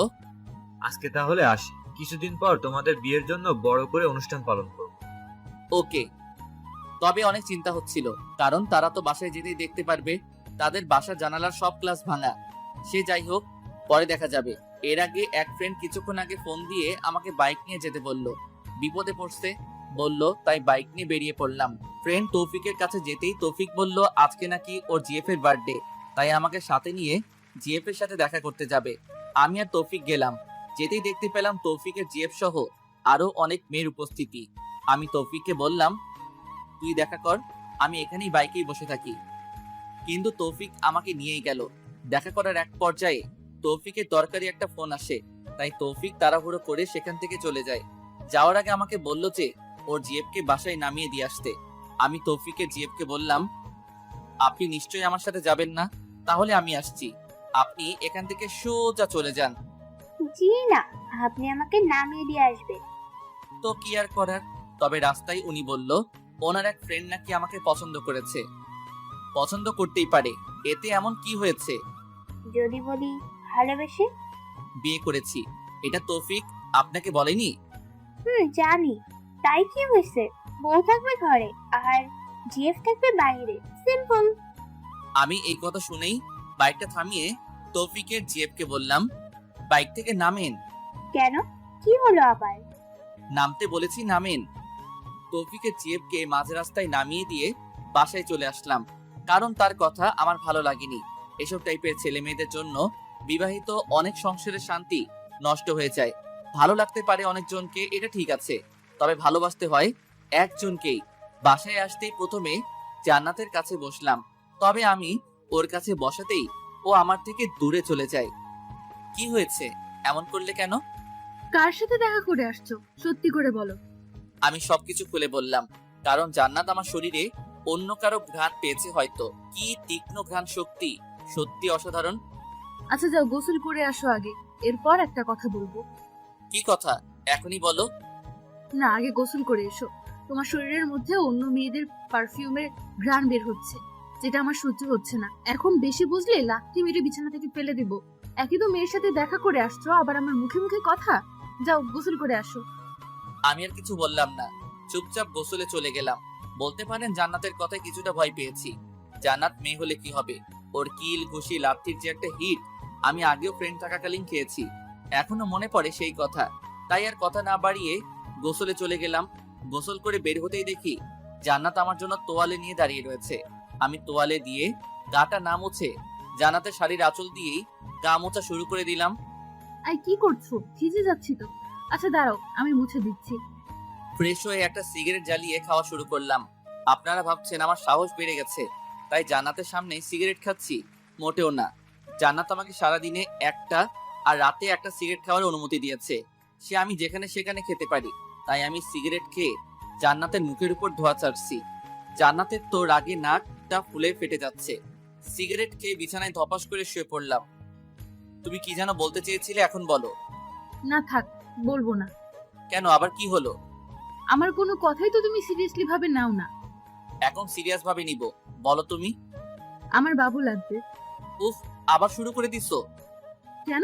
আজকে তাহলে আসি, কিছুদিন পর তোমাদের বিয়ের জন্য বড় করে অনুষ্ঠান পালন করব। ওকে। তবে অনেক চিন্তা হচ্ছিল, কারণ তারা তো বাসায় যেতেই দেখতে পারবে তাদের বাসা জানালার সব গ্লাস ভাঙা। সে যাই হোক, পরে দেখা যাবে। এর আগে এক ফ্রেন্ড কিছুক্ষণ আগে ফোন দিয়ে আমাকে বাইক নিয়ে যেতে বলল, বিপদে পড়ছে বলল, তাই বাইক নিয়ে বেরিয়ে পড়লাম। ফ্রেন্ড তৌফিকের কাছে যেতেই তৌফিক বলল আজকে নাকি ওর জিএফ এর বার্থডে, তাই আমাকে সাথে নিয়ে জিএফ এর সাথে দেখা করতে যাবে। আমি আর তৌফিক গেলাম। যেতেই দেখতে পেলাম তৌফিকের জিএফ সহ আরো অনেক মেয়ের উপস্থিতি। আমি তৌফিককে বললাম, তুই দেখা কর, আমি এখানেই বাইকেই বসে থাকি। কিন্তু তৌফিক আমাকে নিয়েই গেল। দেখা করার এক পর্যায়ে তৌফিকের দরকারি একটা ফোন আসে, তাই তৌফিক তাড়াহুড়ো করে সেখান থেকে চলে যায়। যাওয়ার আগে আমাকে বলল যে ওর জিএফকে বাসায় নামিয়ে দিয়ে আসতে। আমি তৌফিকের জিএফকে বললাম, আপনি নিশ্চয়ই আমার সাথে যাবেন না? তাহলে আমি আসছি, আপনি এখান থেকে সোজা চলে যান। জি না, আপনি আমাকে নামিয়ে দিয়ে আসবেন। তো কি আর করার। তবে রাস্তায় উনি বলল ওনার এক ফ্রেন্ড নাকি আমাকে পছন্দ করেছে। পছন্দ করতেই পারে, এতে এমন কি হয়েছে? যদি বলি ভালোবেসে? বিয়ে করেছি, এটা তৌফিক আপনাকে বলেনি? জানি। তাই কি হয়েছে? বউ থাকবে ঘরে আর জিএফ থাকবে বাইরে, সিম্পল। আমি এই কথা শুনেই বাইকটা থামিয়ে তৌফিকের জিএফকে বললাম, বাইক থেকে নামেন। কেন, কি হলো আবার? নামতে বলেছি, নামেন। তৌফিকের জিএফকে মাঝ রাস্তায় নামিয়ে দিয়ে বাসায় চলে আসলাম, কারণ তার কথা আমার ভালো লাগেনি। এসব টাইপের ছেলে মেয়েদের জন্য বিবাহিত অনেক সংসারের শান্তি নষ্ট হয়ে যায়। ভালো লাগতে পারে অনেকজনকে, এটা ঠিক আছে, তবে ভালোবাসতে হয় একজনকেই। বাসায় আসতেই প্রথমে জান্নাতের কাছে বসলাম, তবে আমি ওর কাছে বসাতেই ও আমার থেকে দূরে চলে যায়। কি হয়েছে? এমন করলে কেন? কার সাথে দেখা করে আসছো, সত্যি করে বলো। আমি সবকিছু খুলে বললাম, কারণ জান্নাত আমার শরীরে অন্য কারো ঘ্রাণ পেয়েছে হয়তো। কি তীক্ষ্ণ ঘ্রাণ শক্তি, সত্যি অসাধারণ। আচ্ছা যাও, গোসল করে আসো আগে, এরপর একটা কথা বলবো। কি কথা? এখনই বলো। না, আগে গোসল করে এসো। তোমার শরীরের মধ্যে অন্য মেয়েদের পারফিউমের ঘ্রাণ বের হচ্ছে, যেটা আমার সহ্য হচ্ছে না। এখন বেশি বুঝলে লাথি মেরে বিছানা থেকে ফেলে দেবো। একই তো মেয়ের সাথে দেখা করে আসছো, আবার আমার মুখে মুখে কথা। যাও গোসল করে আসো। আমি আর কিছু বললাম না, চুপচাপ গোসলে চলে গেলাম। বলতে পারেন জান্নাতের কথায় কিছুটা ভয় পেয়েছি। জান্নাত মেয়ে হলে কি হবে, ওর কিল ঘুষি লাথির যে একটা হিট আমি আগেও ফ্রেন্ড থাকাকালীন খেয়েছি, এখনো মনে পড়ে সেই কথা। তাই আর কথা না বাড়িয়ে গোসলে চলে গেলাম। গোসল করে বের হতেই দেখি জান্নাত আমার জন্য তোয়ালে নিয়ে দাঁড়িয়ে রয়েছে। আমি তোয়ালে দিয়ে গাটা না মুছে জান্নাতের শাড়ির আঁচল দিয়েই গা মোছা শুরু করে দিলাম। আই কি করছো? ভিজে যাচ্ছি তো। আচ্ছা দাঁড়াও, আমি মুছে দিচ্ছি। ফ্রেশ হয়ে একটা সিগারেট জ্বালিয়ে খাওয়া শুরু করলাম। আপনারা ভাবছেন আমার সাহস বেড়ে গেছে তাই জান্নাতের সামনে সিগারেট খাচ্ছি? মোটেও না। জান্নাত আমাকে সারাদিনে একটা আর রাতে একটা সিগারেট খাওয়ার অনুমতি দিয়েছে। সে আমি যেখানে সেখানে খেতে পারি, তাই আমি সিগারেট খেয়ে জান্নাতের মুখের উপর ধোয়া ছাড়ছি। জান্নাতের তো রাগে নাকটা ফুলে ফেটে যাচ্ছে। সিগারেট খেয়ে বিছানায় ধপাস করে শুয়ে পড়লাম। তুমি কি যেন বলতে চেয়েছিলে, এখন বলো। না থাক, বলবো না। কেন, আবার কি হলো? আমার কোনো কথাই তো তুমি সিরিয়াসলি ভাবে নাও না। এখন সিরিয়াস ভাবে নিব, বলো তুমি। আমার বাবু লাগবে। উফ, আবার শুরু করে দিছো কেন?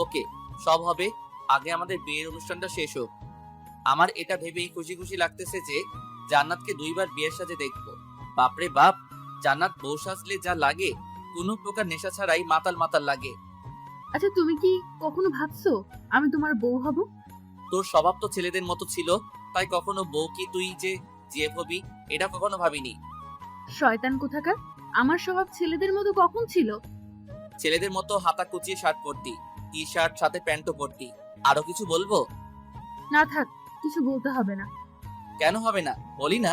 ওকে, সব হবে, আগে আমাদের বিয়ের অনুষ্ঠানটা শেষ হোক। আমার এটা ভেবেই খুশি খুশি লাগতেছে যে জান্নাতকে 2বার বিয়ের সাজে দেখবো। বাপরে বাপ, জান্নাত বউ সাজলে যা লাগে কোনো প্রকার নেশা ছাড়াই মাতাল মাতাল লাগে। আচ্ছা, তুমি কি কখনো ভাবছো আমি তোমার বউ হব? তোর স্বভাব তো ছেলেদের মতো ছিল, তাই কখনো বউ কি তুই যে জিএফ হবি এটা কখনো ভাবিনি। শয়তান কোথাকার, আমার স্বভাব ছেলেদের মতো কখন ছিল? ছেলেদের মতো হাতা কুচিয়ে শার্ট পরতি, টি শার্ট সাথে প্যান্টও পরতি। আরো কিছু বলবো? না থাক, কিছু বলতে হবে না। কেন হবে না, বলি না।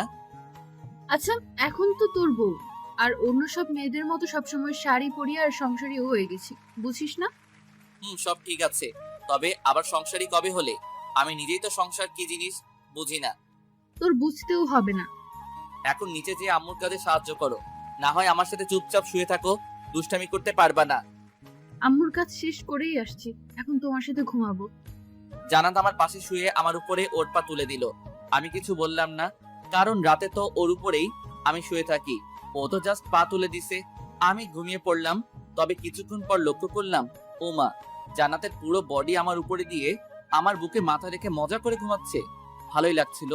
আচ্ছা, এখন তো তোর বউ, আর অন্য সব মেয়েদের মতো সবসময় শাড়ি পরিয়ে আর সংসারী হয়ে গেছি, বুঝিস না? সব ঠিক আছে, তবে আবার সংসারী কবে হলে? আমি নিজেই তো সংসার কি জিনিস বুঝি না। তোর বুঝতেও হবে না। এখন নিচে যেয়ে আম্মুর কাজে সাহায্য করো, না হয় আমার সাথে চুপচাপ শুয়ে থাকো, দুষ্টামি করতে পারবা না। আম্মুর কাজ শেষ করেই আসছি, এখন তোমার সাথে ঘুমাবো। জানাত আমার পাশে শুয়ে আমার উপরে ওর পা তুলে দিল। আমি কিছু বললাম না, কারণ রাতে তো ওর উপরেই আমি শুয়ে থাকি। ও তো জাস্ট পা তুলে দিছে, আমি ঘুমিয়ে পড়লাম। তবে কিছুক্ষণ পর লক্ষ্য করলাম, ও মা, জান্নাতের পুরো বডি আমার উপরে দিয়ে আমার বুকে মাথা রেখে মজা করে ঘুমাচ্ছে। ভালোই লাগছিল,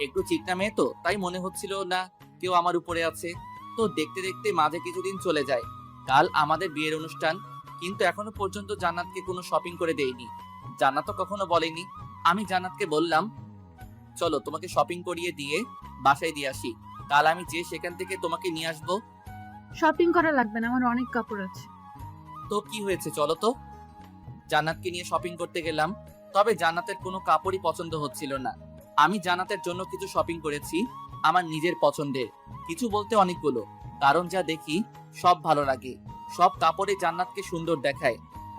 একটু চিকনা মেয়ে তো, তাই মনে হচ্ছিল না কেউ আমার উপরে আছে। তো দেখতে দেখতে মাঝে কিছুদিন চলে যায়। কাল আমাদের বিয়ের অনুষ্ঠান, কিন্তু এখনো পর্যন্ত জান্নাতকে কোনো শপিং করে দেইনি। জান্নাতও কখনো বলেনি। আমি জান্নাতকে বললাম, চলো তোমাকে শপিং করিয়ে দিয়ে বাসায় দিয়ে আসি, কাল আমি যে সেখান থেকে তোমাকে নিয়ে আসবো। শপিং করা লাগবে না, আমার অনেক কাপড় আছে। তো কি হয়েছে, চলো তো। জান্নাতকে নিয়ে শপিং করতে গেলাম, তবে জান্নাতের কোনো কাপড়ই পছন্দ হচ্ছিল না। আমি জান্নাতের জন্য কিছু শপিং করেছি, আমার নিজের পছন্দের, কিছু বলতে অনেকগুলো, কারণ যা দেখি সব ভালো লাগে। সব কাপড়ে জান্নাতকে সুন্দর দেখায়।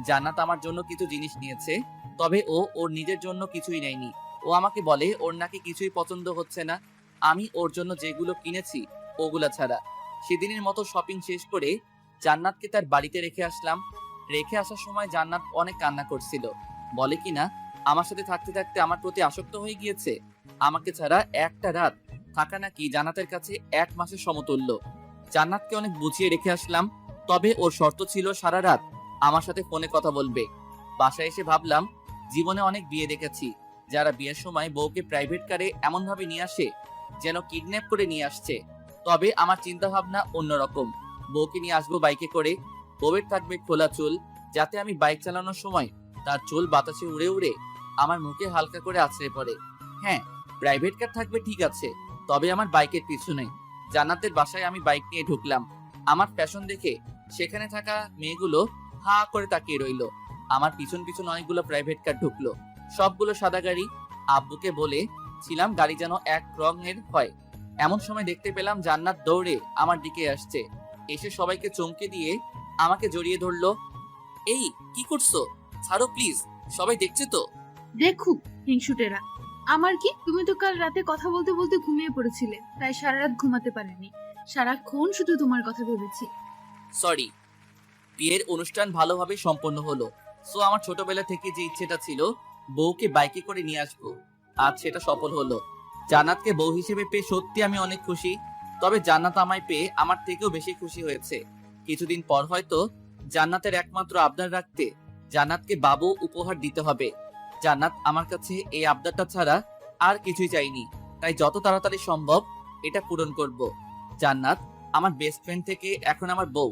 জান্নাত আমার জন্য কিছু জিনিস নিয়েছে, তবে ও ওর নিজের জন্য কিছুই নেয়নি। ও আমাকে বলে ওর নাকি কিছুই পছন্দ হচ্ছে না, আমি ওর জন্য যেগুলো কিনেছি ওগুলা ছাড়া। সেদিনের মতো শপিং শেষ করে জান্নাতকে তার বাড়িতে রেখে আসলাম। রেখে আসার সময় জান্নাত অনেক কান্না করছিল, বলে কিনা আমার সাথে থাকতে থাকতে আমার প্রতি আসক্ত হয়ে গিয়েছে। আমাকে ছাড়া একটা রাত থাকা নাকি জান্নাতের কাছে 1 মাসের সমতুল্য। জান্নাতকে অনেক বুঝিয়ে রেখে আসলাম, তবে ওর শর্ত ছিল সারা রাত আমার সাথে ফোনে কথা বলবে। বাসায় এসে ভাবলাম, জীবনে অনেক বিয়ে দেখেছি যারা বিয়ের সময় বউকে প্রাইভেট কারে এমন ভাবে নিয়ে আসে যেন কিডন্যাপ করে নিয়ে আসছে। তবে আমার চিন্তা ভাবনা অন্যরকম। বউকে নিয়ে আসবো বাইকে করে, বউয়ের থাকবে খোলা চুল, যাতে আমি বাইক চালানোর সময় তার চুল বাতাসে উড়ে উড়ে আমার মুখে হালকা করে আছড়ে পড়ে। হ্যাঁ, প্রাইভেট কার থাকবে ঠিক আছে, তবে আমার বাইকের পিছনে। জান্নাতের বাসায় আমি বাইক নিয়ে ঢুকলাম। আমার ফ্যাশন দেখে সেখানে থাকা মেয়েগুলো হা করে তাকিয়ে রইল। আমার পিছন পিছন অনেকগুলো প্রাইভেট কার ঢুকলো, সবগুলো সাদা গাড়ি। আব্বুকে বলে ছিলাম গাড়ি যেন এক রঙের হয়। এমন সময় দেখতে পেলাম জান্নাত দৌড়ে আমার দিকে আসছে, এসে সবাইকে চমকে দিয়ে আমাকে জড়িয়ে ধরলো। এই কি করছো, ছাড়ো প্লিজ, সবাই দেখছে তো। দেখুক হিংসুটেরা, আমার কি, তুমি তো কাল রাতে কথা বলতে বলতে ঘুমিয়ে পড়েছিলে, তাই সারা রাত ঘুমাতে পারিনি, সারাক্ষণ শুধু তোমার কথা ভেবেছি। সরি। বিয়ের অনুষ্ঠান ভালোভাবে সম্পন্ন হলো। সো আমার ছোটবেলা থেকে যে ইচ্ছেটা ছিল বউকে বাইকে করে নিয়ে আসবো, আজ সেটা সফল হলো। জান্নাতকে বউ হিসেবে পেয়ে সত্যি আমি অনেক খুশি, তবে জান্নাত আমায় পেয়ে আমার থেকেও বেশি খুশি হয়েছে। কিছুদিন পর হয়তো জান্নাতের একমাত্র আবদার রাখতে জান্নাতকে বাবু উপহার দিতে হবে। জান্নাত আমার কাছে এই আবদারটা ছাড়া আর কিছুই চাইনি, তাই যত তাড়াতাড়ি সম্ভব এটা পূরণ করব। জান্নাত আমার বেস্ট ফ্রেন্ড থেকে এখন আমার বউ।